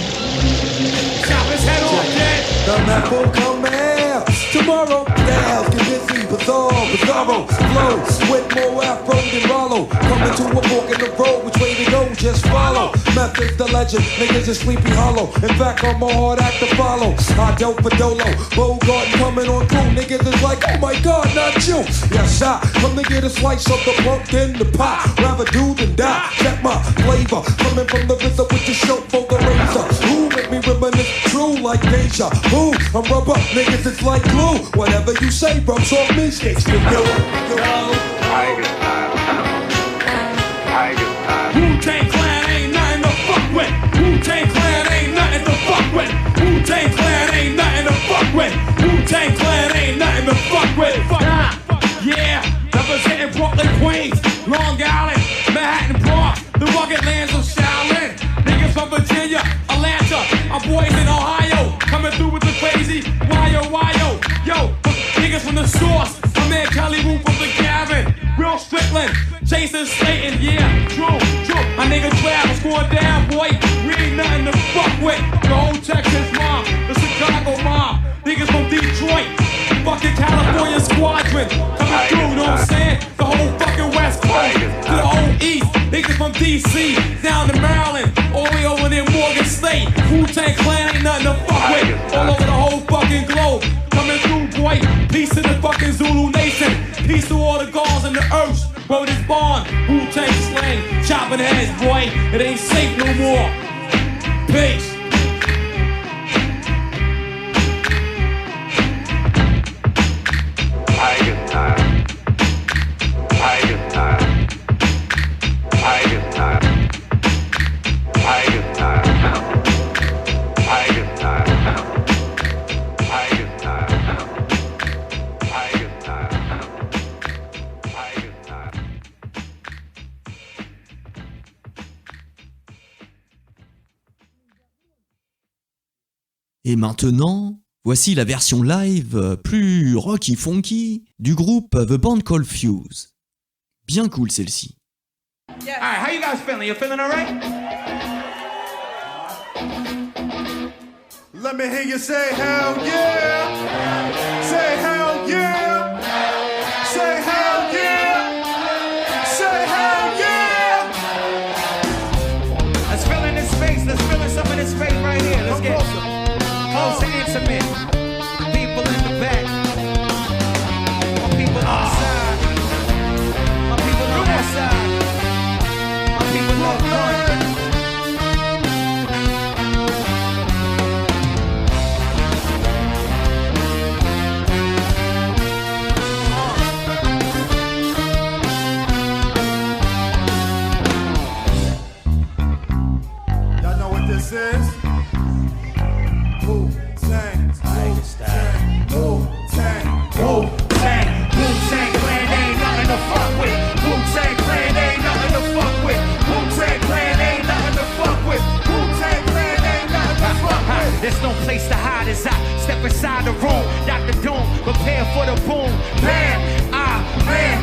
Chop his head off, kid. The map will come out. Tomorrow tomorrow. Styles get busy, bizarro, flow with more afro than Rollo. Coming to a fork in the road, which way to go? Just follow. Method's the legend, niggas is Sleepy Hollow. In fact, I'm a hard act to follow. I dope for Dolo, Bogart coming on through. Niggas is like, oh my God, not you. Yes, I come to get a slice of the pumpkin, the pie. Rather do than die. Check my flavor, coming from the RZA with the show for the razor. Who make me reminisce true like deja vu? I'm rubber, niggas it's like glue. Whatever you say, rubs off me, sticks to you. Tiger style. Tiger style. Wu-Tang Clan ain't nothing to fuck with. Wu-Tang Clan ain't nothing to fuck with. Wu-Tang Clan ain't nothing to fuck with. Wu-Tang Clan ain't nothing to fuck with. Nah. Yeah, representing Brooklyn, Queens, Long Island, Manhattan, Bronx, the rugged lands of Shaolin. Niggas from Virginia, Atlanta, our boys in Ohio, coming through with the crazy wyo. Yo, niggas from the source, my man Kelly Wu from the Gavin, Will Strickland, Jason Slayton, yeah, true. My nigga Travis going down, boy, we ain't nothing to fuck with. The whole Texas mob, the Chicago mob, niggas from Detroit, fucking California squadron, coming through, know what I'm saying? The whole fucking West Coast, to the whole East, niggas from DC, down to Maryland, all the way over near Morgan State. Wu-Tang Clan ain't nothing to fuck with, all over the whole fucking globe, coming through, boy, peace to the fucking Zulu Nation, peace to all the gods and the earth. Word is born, Wu-Tang slang, chopping heads, boy, it ain't safe no more. Peace. Tiger style. Tiger style. Tiger style. Tiger style. Tiger style. Tiger style. Tiger style. Tiger style. Et maintenant, voici la version live plus rocky funky du groupe The Band Called Fuse. Bien cool celle-ci. Alright, how you guys feeling? You feeling alright? Let me hear you say hell yeah. Say hell yeah. Say hell yeah. Say hell yeah. Let's fill in this space. Let's fill in some of this space right here. Let's get close and intimate. People in the back. My people on the side. My people on that side. My people on one. Y'all know what this is? Wu-Tang, Tiger style. Wu-Tang, Wu-Tang, Wu-Tang Clan ain't nothing to fuck with. Wu-Tang Clan ain't nothing to fuck with. Wu-Tang Clan ain't nothing to fuck with. Wu-Tang Clan ain't nothing to fuck with. There's no place to hide as I step inside the room. Dr. Doom, prepare for the boom. Man, I slam.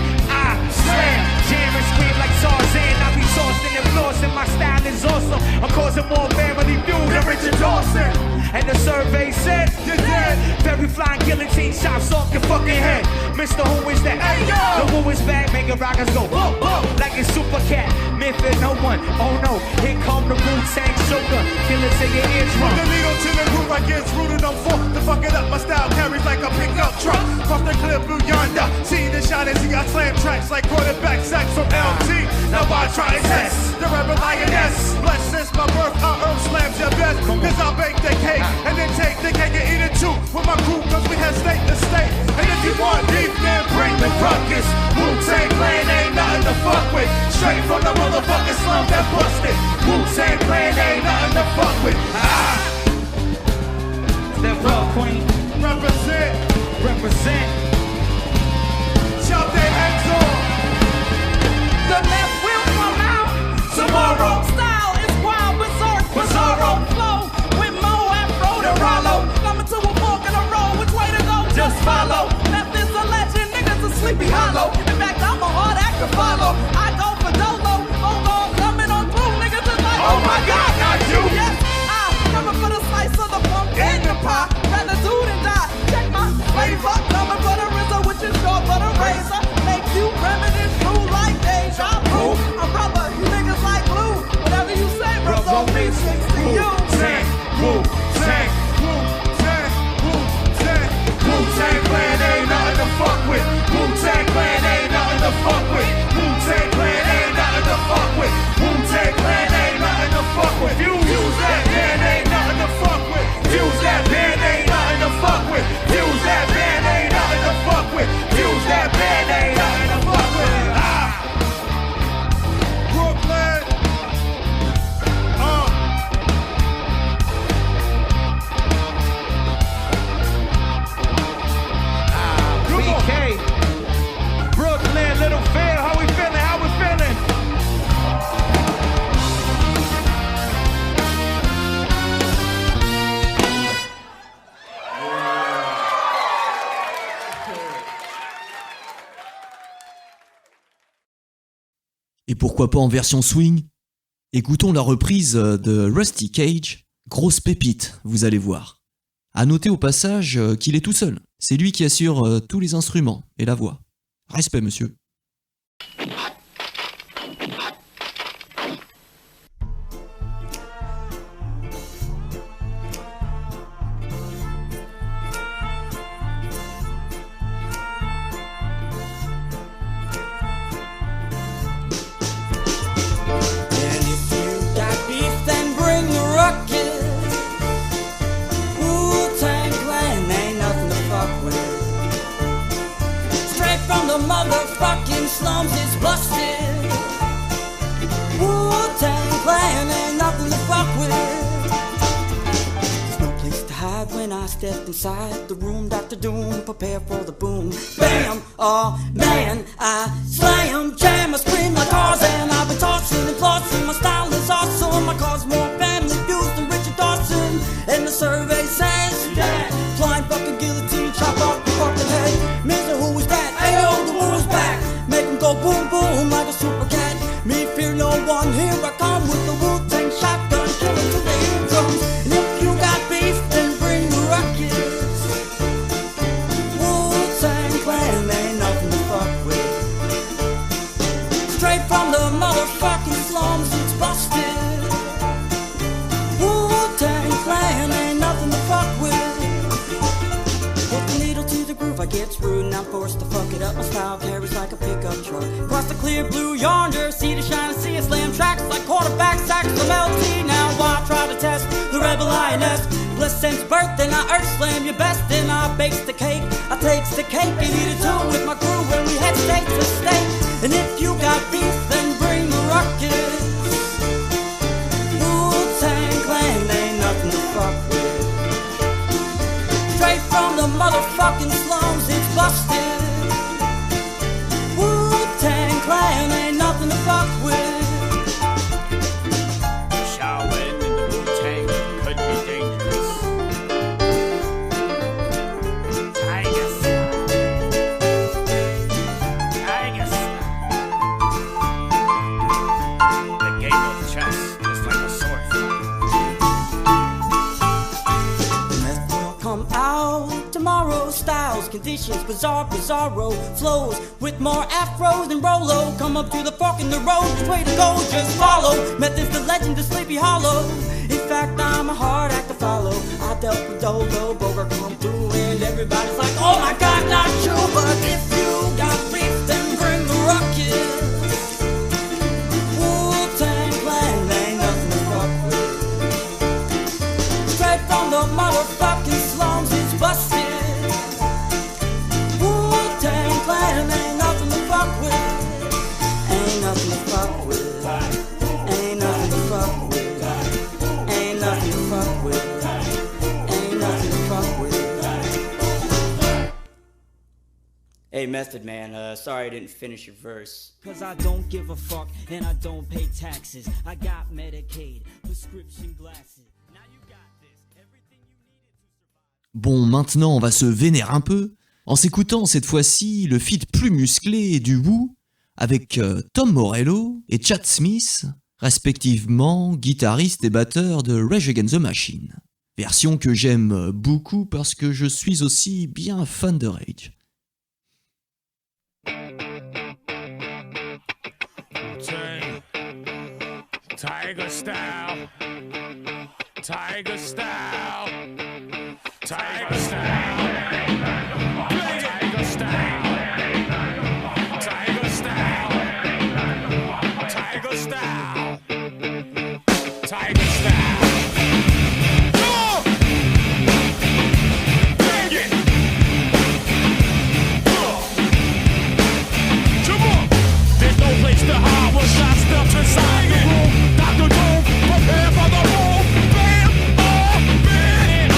Jam and scream like Tarzan. I be saucing and flossing. My style is awesome. I'm causing more family feud than Richard Dawson. And the survey said, you're dead. Very flying guillotine chops off your fucking head. Mr. Who is that? Hey, yo! The who is back, making rockers go whoa, whoa. Like it's Super Cat, Memphis, no one. Oh no, here come the Wu-Tang Joker. Kill it till your ears From run. the needle to the groove, I get rooted on four. To fuck it up, my style carries like a pickup truck. Cross the clear blue yonder. See the shot and see I slam tracks like quarterback sacks from LT. Now I try to test the rebel lioness. Blessed since my birth, I earth slams your best. Cause I bake the cake and then take the cake and eat it too. With my crew, cause we had state to state. And if you want beef, then bring the ruckus. Wu-Tang Clan ain't nothing to fuck with. Straight from the motherfucking slum that busted. Wu-Tang Clan ain't nothing to fuck with. Step up, queen. Represent. Chop their heads off. The left will come out. Tomorrow. Style is wild, berserk, bizarro flow. With Mo Afro to Rollo. Coming to a fork in the road, which way to go? Just follow. Left is a legend, niggas a Sleepy Hollow. In fact, I'm a hard act to follow. I go for Dolo. Hold coming on through, niggas is like, Oh my God, not you. Yes, I'm coming for the slice of the pumpkin pie. Rather do than die. Check my flavor. Et pourquoi pas en version swing? Écoutons la reprise de Rusty Cage, grosse pépite, vous allez voir. À noter au passage qu'il est tout seul. C'est lui qui assure tous les instruments et la voix. Respect, monsieur. Motherfucking slums is busted. Wu-Tang Clan ain't nothing to fuck with. There's no place to hide when I step inside the room. Dr. Doom, prepare for the boom. Bam, oh man, I slam, jam, I scream like Tarzan. I've been tossing and flossing, my style is awesome. I cause more family views than Richard Dawson. And the survey says that flying fucking guillotine, chop off your fucking head. Mister, who is that? Ayo, the wolf's back. Make him go boom boom like a super cat. Me fear no one, here I come with the Wu-Tang shotgun, killing to the eardrums. And if you got beef, then bring the ruckus. Wu-Tang Clan ain't nothing to fuck with. Straight from the motherfucking slums, it's busted. Wu-Tang Clan ain't nothing to fuck with. Put the needle to the groove, I get screwed and I'm forced to fuck it up. My style carries like a pickup truck. Across the clear blue yonder, see the shine and see it slam tracks like quarterback sacks from LT. Now I try to test the rebel INS. Bliss since birth and I earth slam your best. And I bakes the cake, I takes the cake and eat it too with my crew when we head state to state. And if you got beef, then bring the ruckus. Wu-Tang Clan ain't nothing to fuck with. Straight from the motherfucking slums, it's busted. Wu-Tang Clan ain't nothing to fuck with. Shaolin and the Wu-Tang could be dangerous. Tigers. The game of chess is like a sword Come out tomorrow, styles, conditions, bizarre, bizarro flows with more afros than Rolo. Come up to the fork in the road, which way to go, just follow. Method's the legend of Sleepy Hollow. In fact, I'm a hard act to follow. I dealt with Dolo, Boger come through, and everybody's like, oh my God, not true. But if you got beef, then bring the ruckus. Wu-Tang Clan ain't nothing to fuck with. Straight from the motherfucking slums, it's busted. Wu-Tang Clan ain't nothing to fuck with. Ain't nothing to fuck with. Ain't nothing to fuck with. Ain't nothing to fuck with. Ain't nothing to fuck with. Hey, Method Man, sorry I didn't finish your verse. Cause I don't give a fuck and I don't pay taxes. I got Medicaid, prescription glasses. Bon, maintenant on va se vénérer un peu en s'écoutant cette fois-ci le feat plus musclé du Wu avec Tom Morello et Chad Smith, respectivement guitariste et batteur de Rage Against the Machine. Version que j'aime beaucoup parce que je suis aussi bien fan de Rage. Tiger style, tiger style, tiger style, tiger style, tiger style, tiger style, tiger style. Bang it. Come on. There's no place to hide once I step inside the room. Dr. Doom, prepare for the room. Bam, oh, man,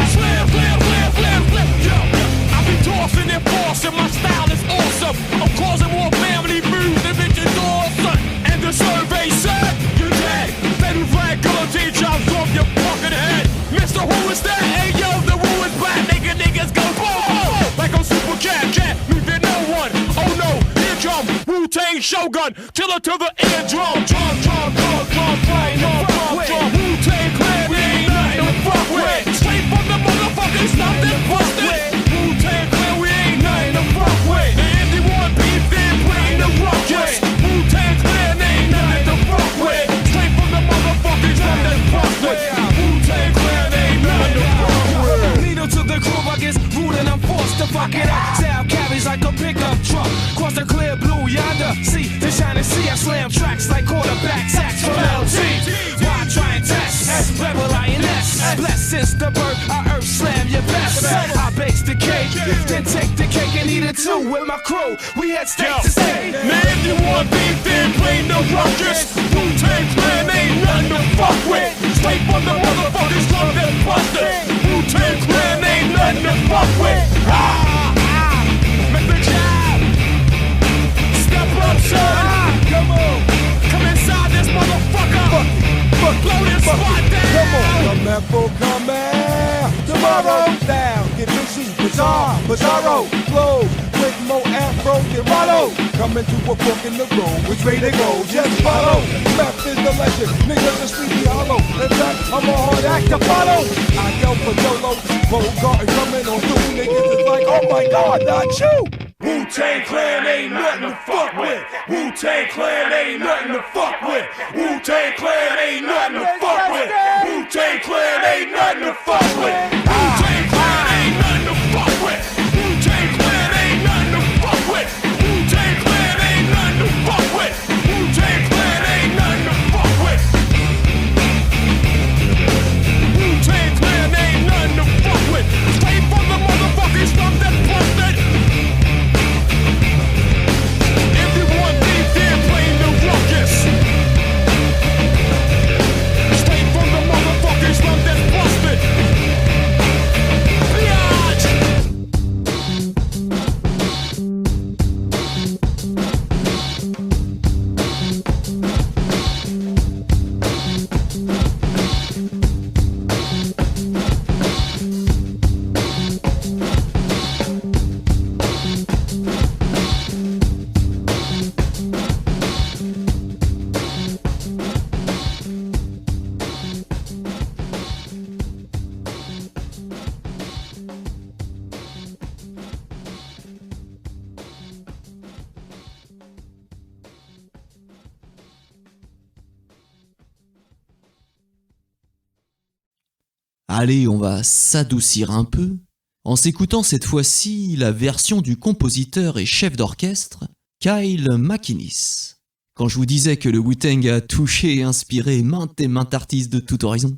slam, slam, slam. Wu-Tang Shogun, killer to the eardrum. Drum, play, no fuck with. Wu-Tang Clan, we ain't nothing to fuck with. Straight from the motherfuckers, nothing busted. Wu-Tang Clan, we ain't nothing to fuck with. And if you want beef, then bring the ruckus. Wu-Tang Clan ain't nothing to fuck with. Straight from the motherfuckers, nothing busted. Wu-Tang Clan ain't nothing to fuck with. Needle to the groove, I guess rude and I'm forced to fuck it up. Sound carries like a pickup truck. Cross the clear blue yonder. See the shining sea, I slam tracks like quarterback sacks from LG. Why try and test? Rebel INS. Blessed since the birth, I earth slam your best. I base the cake, then take the cake and eat it too with my crew. We had steak to say. Man, if you want beef, then bring the ruckus. Wu-Tang Clan ain't nothing to fuck with. Straight from the motherfuckers, love that busted. Wu-Tang Clan ain't nothing to fuck with. Make the job. Step up, son. Come on. Come inside this motherfucker. Blow this spot down. Come on, coming. Tomorrow down, get busy, bizarro, flow, with more afro than Rollo. Coming to a fork in the road, which way they go, just follow. Left is the legend, niggas are sleepy hollow. In fact, I'm a hard act to follow. I yell for Dolo, Bogart coming on through. Niggas is like, oh my God, not you. Wu-Tang Clan ain't nothing to fuck with. Wu-Tang Clan ain't nothing to fuck with. Wu-Tang Clan ain't nothing to fuck with. Wu-Tang Clan ain't nothing to fuck with. Wu-Tang Clan ain't nothing to fuck with. Wu-Tang Clan ain't nothing to fuck with. Wu-Tang Clan ain't nothing to fuck with. Wu-Tang Clan ain't nothing to fuck with. Wu-Tang Clan ain't nothing to fuck with. Straight from the motherfucking stuff that busted. Straight from the motherfuckers, love that busted. Allez, on va s'adoucir un peu en s'écoutant cette fois-ci la version du compositeur et chef d'orchestre Kyle McInnes. Quand je vous disais que le Wu-Tang a touché et inspiré maintes et maintes artistes de tout horizon.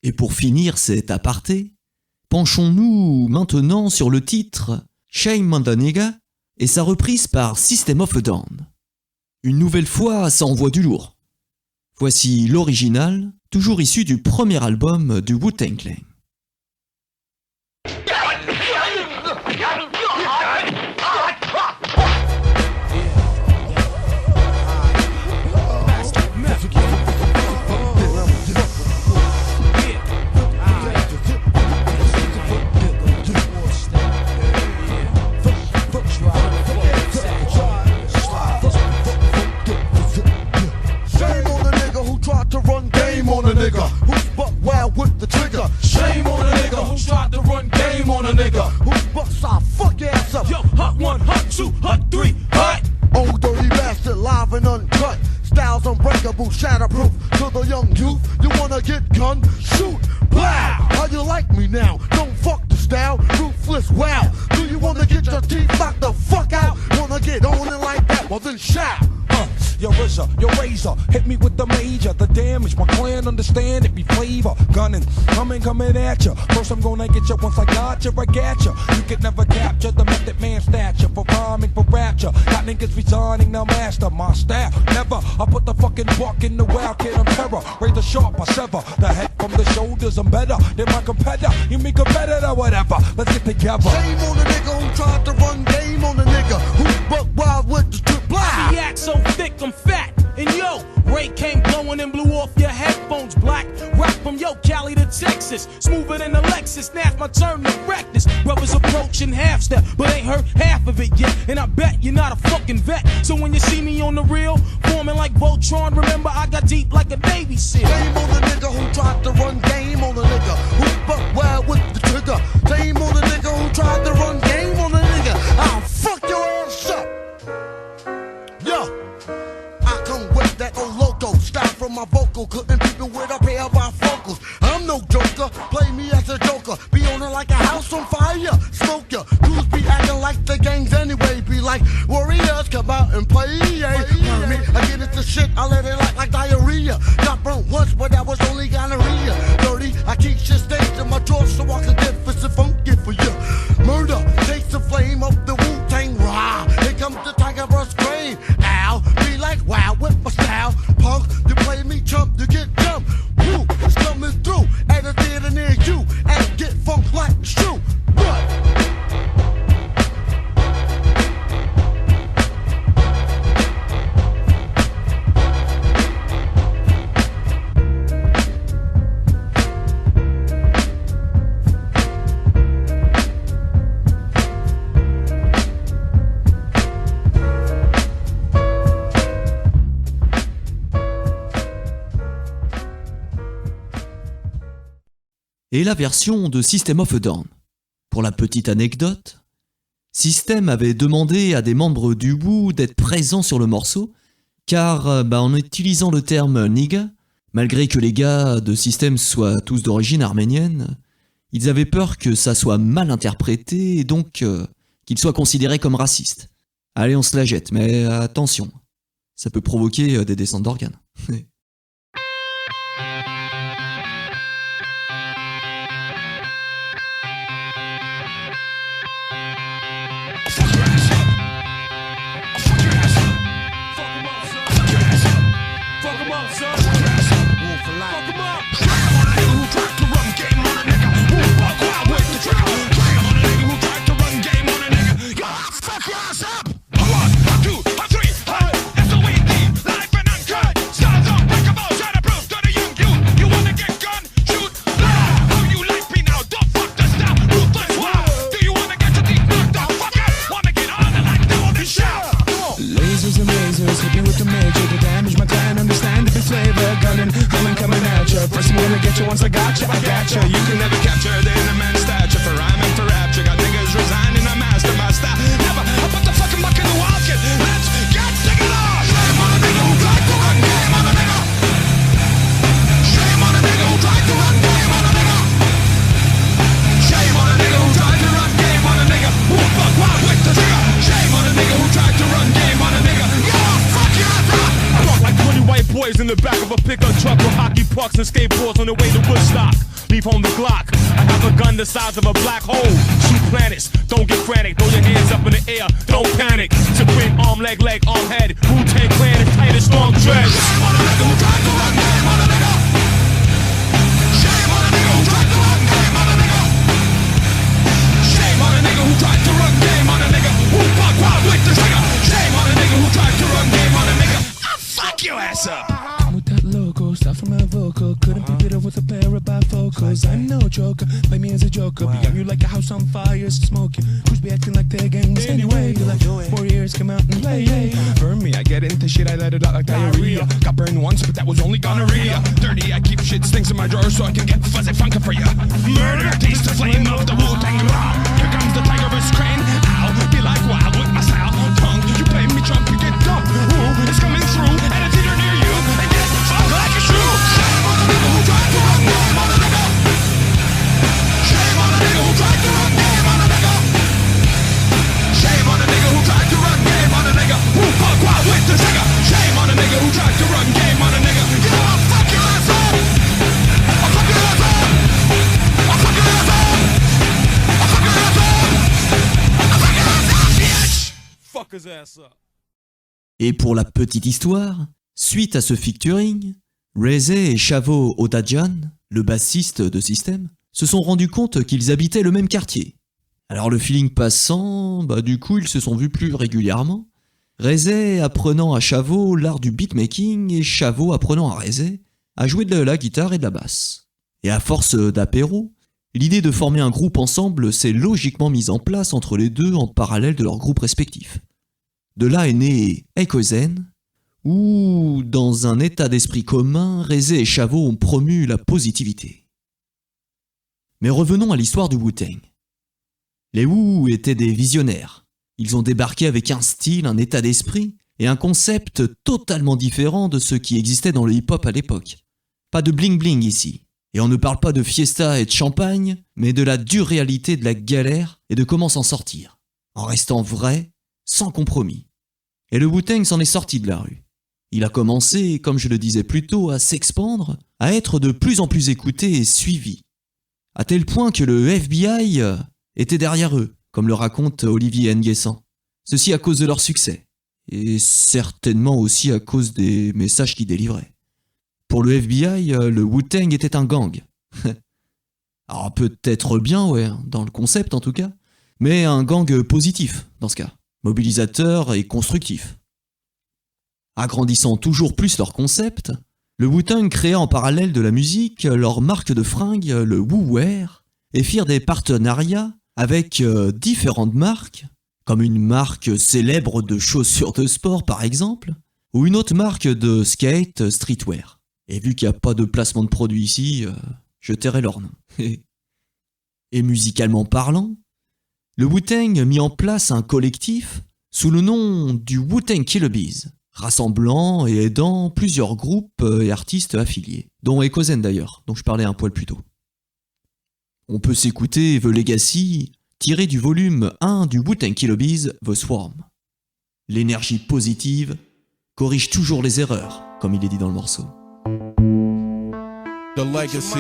Et pour finir cet aparté, penchons-nous maintenant sur le titre Shame on the Nigga et sa reprise par System of a Down. Une nouvelle fois, ça envoie du lourd. Voici l'original, toujours issu du premier album du Wu-Tang Clan. To run game on a nigga who's buck wild with the trigger. Shame on a nigga who tried to run game on a nigga who's bucks our fuck ass up. Yo, hot 1, hot 2, hot 3, hot. Old dirty bastard, live and uncut. Styles unbreakable, shatterproof. To the young youth, you wanna get gun? Shoot, blow. How you like me now? Don't fuck the style, ruthless. Wow. Do you wanna get your teeth knocked the fuck out? Wanna get on it like that? Well then shout. Your RZA, your razor, hit me with the major. The damage, my clan understand it be flavor. Gunning, coming at ya. First I'm gonna get ya, once I got ya, I got ya. You can never capture the method man stature. For rhyming, for rapture. Got niggas resigning, now master my style. Never, I put the fucking buck in the wild kid, I'm terror. Razor sharp, I sever the head from the shoulders. I'm better than my competitor. You mean competitor, whatever. Let's get together. Shame on the nigga who tried to run game on the nigga who's buck wild with the strip block. The act so thick, I'm fat. And yo, Ray came blowing and blew off your headphones black. Rock from yo, Cali to Texas. Smoother than a Lexus. Now's my turn to wreck this. Brothers approaching half step, but ain't heard half of it yet. And I bet you're not a fucking vet. So when you see me on the reel, forming like Voltron, remember I got deep like a Navy SEAL. Shame on the nigga who tried to run game on the nigga who buck wild with the trigger. Shame on the nigga who tried to run game on the nigga. I'll fuck your ass up. Yo. I come with that old loco style from my vocal. Couldn't keep it with a pair of bifocals. I'm no joker, play me as a joker. Be on it like a house on fire. Smoke ya, dudes be acting like the gangs anyway. Be like warriors, come out and play. Heard me, I get into shit, I let it like diarrhea. Got burnt once, but that was only gonorrhea. Dirty, I keep shit staged in my drawers so I can get fist and funky for ya. Murder, takes the flame of the Wu-Tang Rah. Here comes the Tiger Brush Crane. Ow, be like wow with my style. Punk, you play me chump, you get jumped. Woo, it's coming through at a theater near you. And get funk like a shoe. Et la version de System of a Down. Pour la petite anecdote, System avait demandé à des membres du Wu d'être présents sur le morceau, car en utilisant le terme nigga, malgré que les gars de System soient tous d'origine arménienne, ils avaient peur que ça soit mal interprété et donc qu'ils soient considérés comme racistes. Allez, on se la jette, mais attention, ça peut provoquer des descentes d'organes. Once I gotcha. You can never capture the inner man's stature. For rhyming, for rapture. Got niggas resigning, I master my style. Never, I put the fucking buck in the wild kid. Let's get sick it off. Shame on a nigga who tried to run game on a nigga. Shame on a nigga who tried to run game on a nigga. Shame on a nigga who tried to run game on a nigga. Who fuck wild with the trigger. Shame on a nigga who tried to run game on a nigga. Yo, fuck your ass up. I walk like 20 white boys in the back of a pickup truck with hockey pucks. parks and skateboards on the way to Woodstock. Leave home the Glock. I have a gun the size of a black hole. Shoot planets, don't get frantic. Throw your hands up in the air, don't panic. Supreme arm, leg, arm, head. Wu-Tang Clan is tight as strong dreads. Shame on a nigga who tried to run game on a nigga. Shame on a nigga who tried to run game on a nigga. Shame on a nigga who tried to run game on a nigga. Who fuck wild with the trigger. Shame on a nigga who tried to run game on a nigga. I'll fuck your ass up. With that logo, start from my vocal. Couldn't be bitter with a pair of bifocals. I'm no joker, play me as a joker. Beyond you like a house on fire, smoking. Who's be acting like their gangs anyway? Be like 4 years, come out and play. Burn me, I get into shit, I let it out like diarrhea. Got burned once, but that was only gonorrhea. Dirty, I keep shit stinks in my drawer so I can get fuzzy funky for ya. Murder, taste the flame of the Wu-Tang Raw. Here comes the tiger's crane. Ow, be like wild with my style. Tongue, you play me drunk, you get dumb. Ooh, it's coming through, and it's either near you. And get fucked like a shoe. Shame on the nigga who tried to run game on a nigga. Shame on the nigga who tried to run game on a nigga. Shame on the nigga who tried to run game on a nigga. Who fuck wild with the trigger. Shame on the nigga who tried to run game on a nigga. You know I'll fuck your ass up. I'll fuck your ass up. I'll fuck your ass up. I'll fuck your ass up. I'll fuck your ass up, bitch. Fuck his ass up. Et pour la petite histoire, suite à ce featuring, Reze et Chavo Odajan, le bassiste de System, se sont rendus compte qu'ils habitaient le même quartier. Alors le feeling passant, du coup ils se sont vus plus régulièrement. Reze apprenant à Chavo l'art du beatmaking et Chavo apprenant à Reze à jouer de la guitare et de la basse. Et à force d'apéro, l'idée de former un groupe ensemble s'est logiquement mise en place entre les deux en parallèle de leurs groupes respectifs. De là est né Eikozen, où, dans un état d'esprit commun, Reze et Chavo ont promu la positivité. Mais revenons à l'histoire du Wu-Tang. Les Wu étaient des visionnaires. Ils ont débarqué avec un style, un état d'esprit et un concept totalement différent de ce qui existait dans le hip-hop à l'époque. Pas de bling-bling ici. Et on ne parle pas de fiesta et de champagne, mais de la dure réalité de la galère et de comment s'en sortir. En restant vrai, sans compromis. Et le Wu-Tang s'en est sorti de la rue. Il a commencé, comme je le disais plus tôt, à s'expandre, à être de plus en plus écouté et suivi. À tel point que le FBI était derrière eux, comme le raconte Olivier Nguessan. Ceci à cause de leur succès, et certainement aussi à cause des messages qu'ils délivraient. Pour le FBI, le Wu-Tang était un gang. Alors peut-être bien, ouais, dans le concept en tout cas, mais un gang positif dans ce cas. Mobilisateur et constructif. Agrandissant toujours plus leur concept, le Wu-Tang créa en parallèle de la musique leur marque de fringues, le Wu-Wear, et firent des partenariats avec différentes marques, comme une marque célèbre de chaussures de sport par exemple, ou une autre marque de skate streetwear. Et vu qu'il n'y a pas de placement de produit ici, je tairai leur nom. Et musicalement parlant, le Wu-Tang mit en place un collectif sous le nom du Wu-Tang Killer Bees, rassemblant et aidant plusieurs groupes et artistes affiliés, dont Eikozen d'ailleurs, dont je parlais un poil plus tôt. On peut s'écouter The Legacy, tiré du volume 1 du Wu-Tang Killer Bees, The Swarm. L'énergie positive corrige toujours les erreurs, comme il est dit dans le morceau. The Legacy.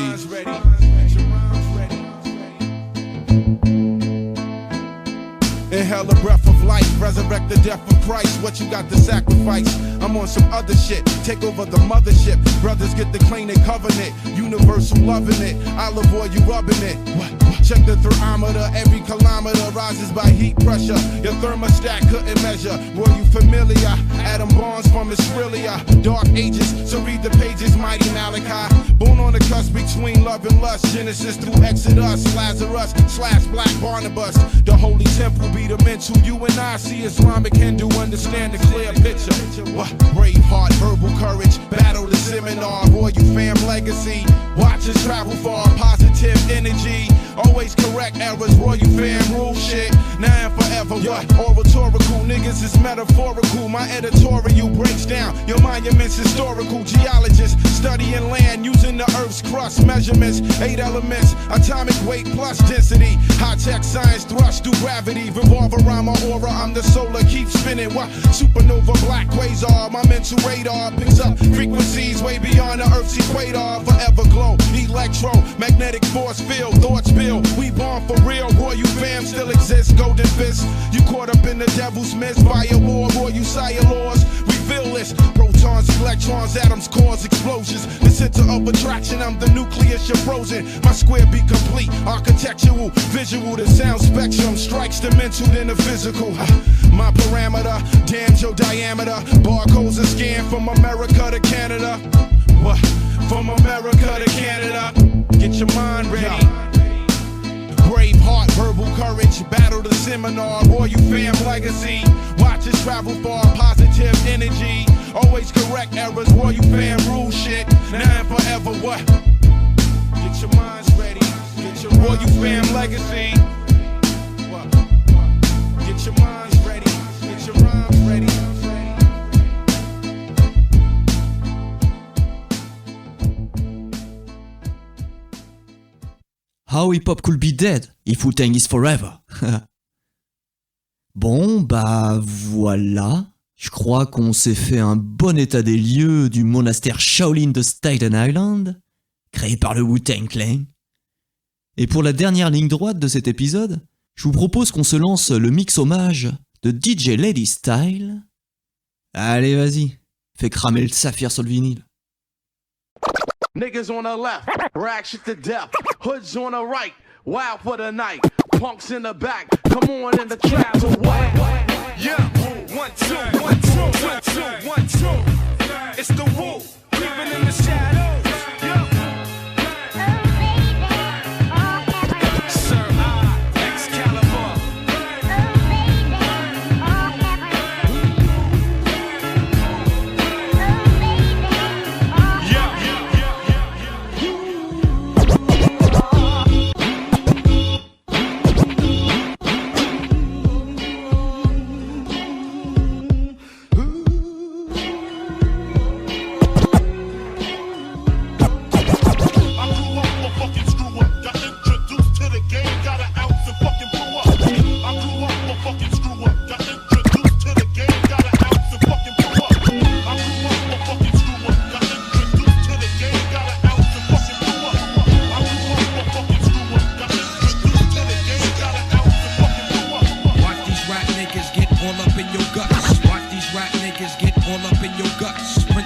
Inhale a breath of life, resurrect the death of Christ. What you got to sacrifice? I'm on some other shit. Take over the mothership. Brothers get the claim they covenant. Universal loving it. I'll avoid you rubbing it. What? Check the thermometer. Every kilometer rises by heat pressure. Your thermostat couldn't measure. Were you familiar? Atom bombs from Australia. Dark ages. So read the pages. Mighty Malachi. Born on the cusp between love and lust. Genesis through Exodus. Lazarus / Black Barnabas. The holy temple be the mental. You and I see Islamic Hindu. Understand the clear picture. What? Brave heart, verbal courage. Battle the seminar. Royal fam legacy. Watch us travel far. Positive energy. Always correct errors. Royal fam rule shit. Now and forever. forever. What? Oratorical niggas is metaphorical. My editorial breaks down your monuments historical. Geologists studying land using the earth's crust measurements. 8 elements, atomic weight plus density. High-tech science thrust through gravity. Revolve around my aura, I'm the solar, keep spinning. What? Supernova, black quasar. My mental radar picks up frequencies way beyond the earth's equator. Forever glow, electromagnetic force field. Thoughts build, we born for real. Royal fam still exists, golden fist. You caught up in the devil's mist. Fire war, royal sire laws. Reveal this. Protons, electrons, atoms cause explosions. The center of attraction, I'm the nucleus, you're frozen. My square be complete, architectural, visual. The sound spectrum strikes the mental than the physical. My parameter, damn your diameter. Barcodes are scanned from America to Canada. What? From America to Canada. Get your mind ready. Brave heart, verbal courage, battle the seminar, royal fam legacy. Watch us travel far, positive energy. Always correct errors, royal fam rule shit. Now and forever, what? Get your minds ready. Get your royal fam legacy. What? Get your minds ready. Get your rhymes ready. How hip hop could be dead if Wu-Tang is forever. Bon, bah voilà. Je crois qu'on s'est fait un bon état des lieux du monastère Shaolin de Staten Island, créé par le Wu-Tang Clan. Et pour la dernière ligne droite de cet épisode, je vous propose qu'on se lance le mix hommage de DJ Lady Style. Allez, vas-y, fais cramer le saphir sur le vinyle. Niggas on the left, rag shit to death. Hoods on the right, wild for the night. Punks in the back, come on in the trap to what? Yeah, 1, 2, 1, 2, 1, 2, 1, 2. It's the Wu, creeping in the shadows. Yeah. Sir I, Excalibur.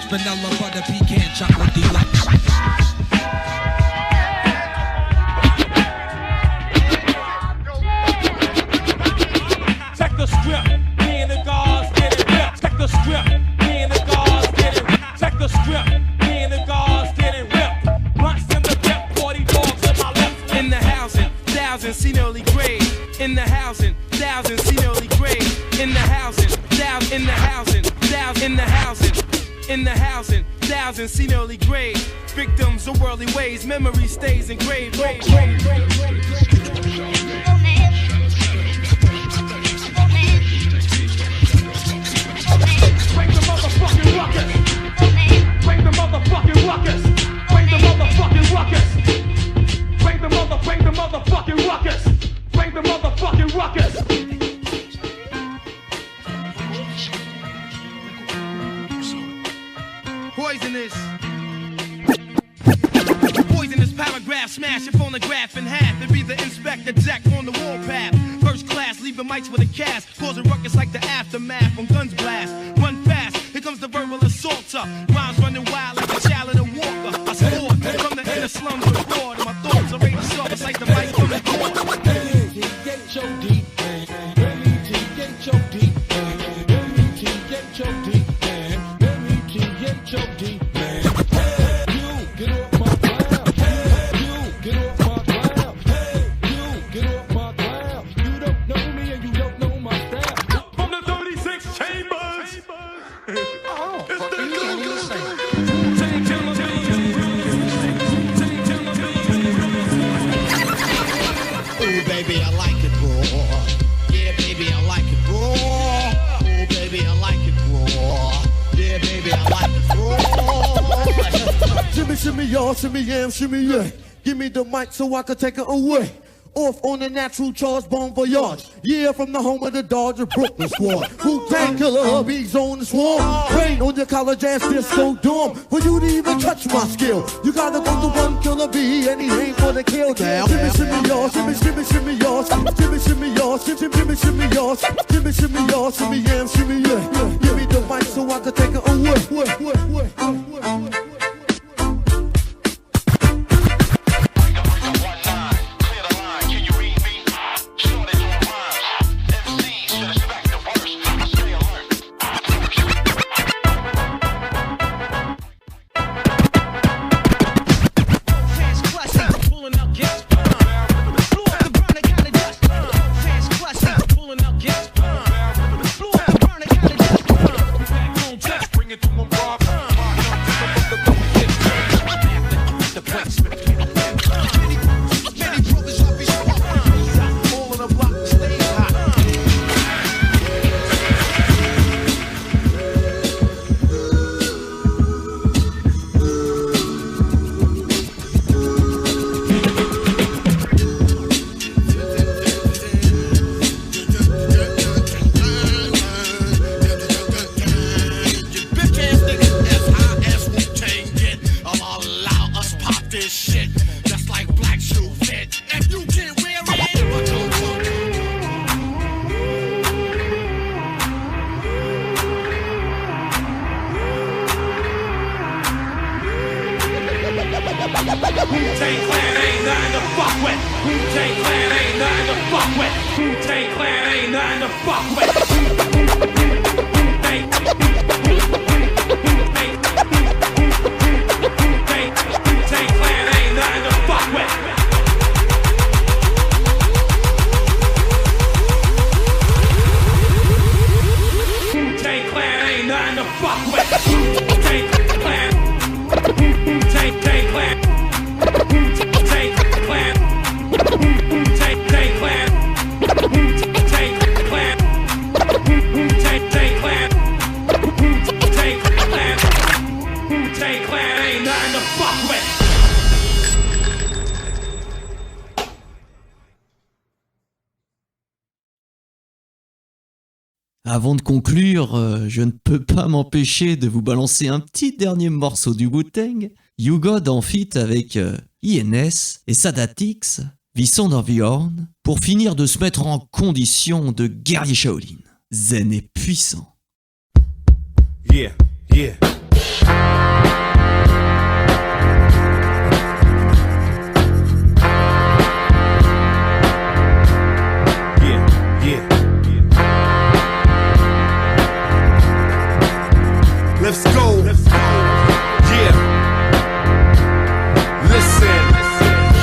Vanilla butter pecan chocolate deluxe. Check the script, me and the guards get it ripped. Check the script, me and the guards get it ripped. Check the script, me and the guards get it ripped. Blunts in the pep, 40 dogs in my left. In the housing, thousands see nearly grade. In the housing, thousands see nearly grade. In the housing, thousands in the housing, thousands in the housing. In the housing, thousands see nearly grave. Victims of worldly ways, memory stays engraved. Bring the motherfucking ruckus. Bring the motherfucking ruckus. Bring the motherfucking ruckus. Bring the motherfucking ruckus. Bring the motherfucking ruckus. Poisonous paragraph, smash your phonograph in half and be the inspector deck on the warpath. First class, leaving mics with a cast, causing ruckus like the aftermath when guns blast. Run fast, here comes the verbal assaulter. Rhymes running wild like a child in a walker. I sport from the inner slums of fraud, and my thoughts are ready to soft. It's like the mic from the court. M-E-T-H-O-D, M-E-T-H-O-D, M-E-T-H-O-D, M-E-T-H-O-D. y'all, shimmy yam, shimmy yeah. Give me the mic so I can take it away. Off on the natural charge, bon voyage. Yeah, from the home of the Dodger Brooklyn squad. Wu-Tang Killer, hubby's on the swarm. Rain on your college ass disco dorm. For you to even touch my skill, you gotta go to one killer bee, and he ain't for the kill now. Shimmy, shimmy, y'all, shimmy, shimmy, shimmy, y'all. Shimmy, shimmy, y'all, shimmy, shimmy, shimmy, y'all. Shimmy, shimmy, y'all, shimmy, yam, shimmy, yeah. Give me the mic so I can take it away. Wu-Tang Clan ain't nothing to fuck with. Wu-Tang Clan ain't nothing to fuck with. Wu-Tang Clan ain't nothing to fuck with. Wu-Tang Clan ain't nothing to fuck with. Wu-Tang Clan ain't nothing to fuck with. Wu-Tang Clan. Wu-Tang Clan. Avant de conclure, je ne peux pas m'empêcher de vous balancer un petit dernier morceau du Wu-Tang. You God en feat avec INS et Sadatix, Vissant dans the Horn, pour finir de se mettre en condition de guerrier Shaolin. Zen et puissant. Yeah, yeah. Let's go. Yeah. Listen.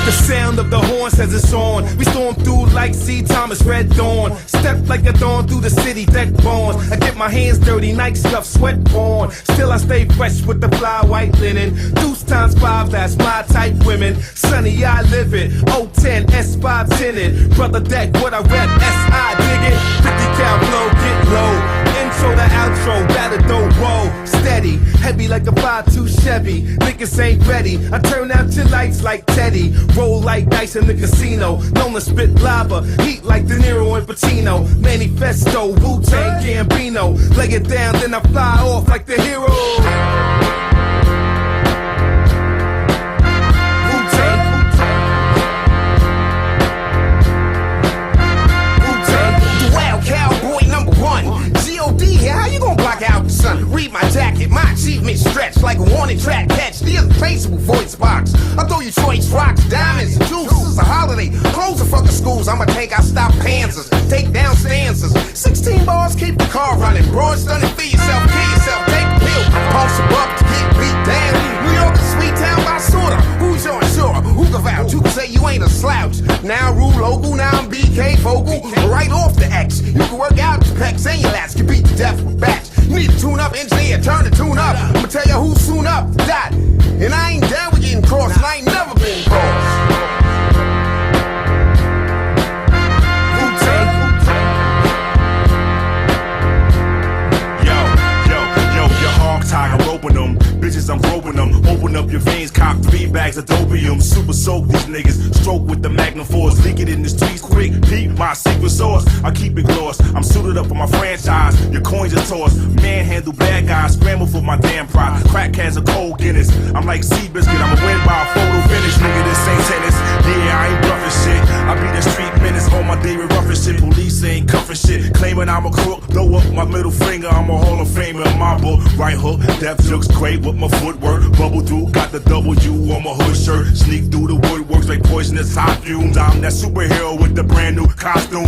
The sound of the horn says it's on. We storm through like C. Thomas Red Dawn. Step like a dawn through the city, deck born. I get my hands dirty, night stuff, sweat born. Still I stay fresh with the fly white linen. Deuce times 5, that's my type women. Sunny, I live it. 010, S5 tinted. Brother deck, what I rep, S.I. dig it. 50 cal blow, get low. Intro to outro, battle don't roll. Steady, heavy like a 5.2 Chevy. Niggas ain't ready. I turn out your lights like Teddy. Roll like dice in the casino. Known to spit lava. Heat like De Niro and Pacino. Manifesto, Wu-Tang Gambino. Lay it down, then I fly off like the hero. How you gonna block out the sun? Read my jacket, my achievements stretch like a warning track catch. The irreplaceable voice box. I throw you choice rocks, diamonds, juices. It's a holiday. Close the fucking schools. I'ma take out stop panzers. Take down stanzas. 16 bars, keep the car running. Broad stunning, feed yourself, kill yourself. Take the pill. Pulse above to get beat down. New York is sweet town by sorta. Who's your insurer? Who can vouch? You can say you ain't a slouch. Now rule local, now I'm BK vocal. Right off the X. You can work out your pecs and your lats. Can beat the death with bats. You need to tune up, engineer, turn the tune up. I'ma tell you who's soon up, dot. And I ain't down with getting crossed, and I ain't never been crossed. Yo, your hog tiger roping them. bridges, I'm growing them. Open up your veins, cop 3 bags of dopium. Super soak these niggas, stroke with the Magnum Force. Leak it in the streets quick, peep my secret sauce. I keep it gloss, I'm suited up for my franchise. Your coins are tossed, manhandle bad guys, scramble for my damn pride. Crack has a cold Guinness, I'm like Seabiscuit, I'ma win by a photo finish. Nigga, this ain't tennis, yeah, I ain't bluffing shit. I be the street menace, on my David Ruffin shit. Police ain't cuffing shit, claiming I'm a crook. Throw up my middle finger, I'm a Hall of Famer in my book. Right hook, depth looks great with my footwork. Bubble through, got the W on my hood shirt. Sneak through the woodworks like poisonous hot fumes. I'm that superhero with the brand new costume.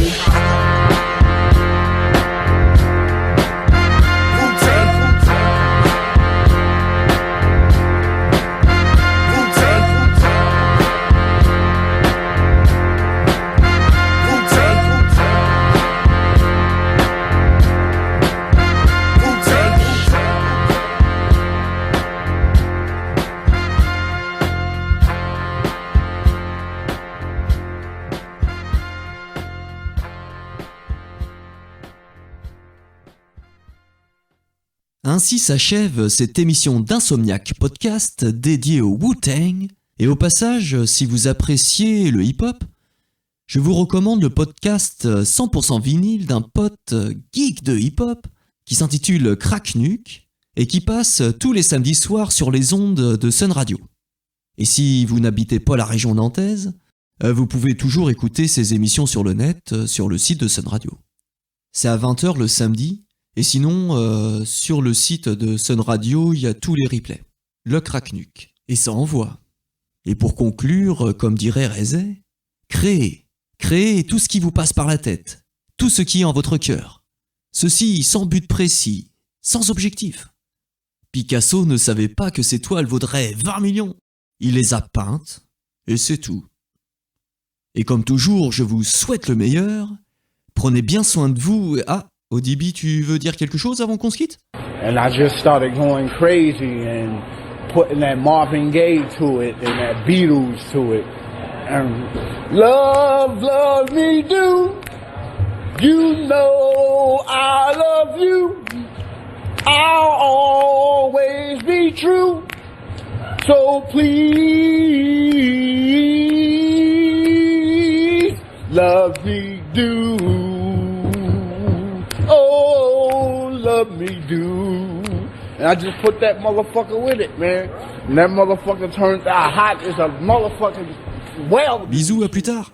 Ainsi s'achève cette émission d'Insomniac Podcast dédiée au Wu-Tang. Et au passage, si vous appréciez le hip-hop, je vous recommande le podcast 100% vinyle d'un pote geek de hip-hop qui s'intitule Crack Nuke et qui passe tous les samedis soirs sur les ondes de Sun Radio. Et si vous n'habitez pas la région nantaise, vous pouvez toujours écouter ces émissions sur le net, sur le site de Sun Radio. C'est à 20h le samedi. Et sinon, sur le site de Sun Radio, il y a tous les replays. Le Crack Nuke. Et ça envoie. Et pour conclure, comme dirait Rezé, créez. Créez tout ce qui vous passe par la tête. Tout ce qui est en votre cœur. Ceci sans but précis, sans objectif. Picasso ne savait pas que ses toiles vaudraient 20 millions. Il les a peintes, et c'est tout. Et comme toujours, je vous souhaite le meilleur. Prenez bien soin de vous. Ah, Odibi, tu veux dire quelque chose avant qu'on se quitte? And I just started going crazy and putting that Marvin Gaye to it and that Beatles to it. And love, love me do. You know I love you. I'll always be true. So please love me do. Oh, love me do. And I just put that motherfucker with it, man. And that motherfucker turns out hot as a motherfucking well. Bisous, à plus tard.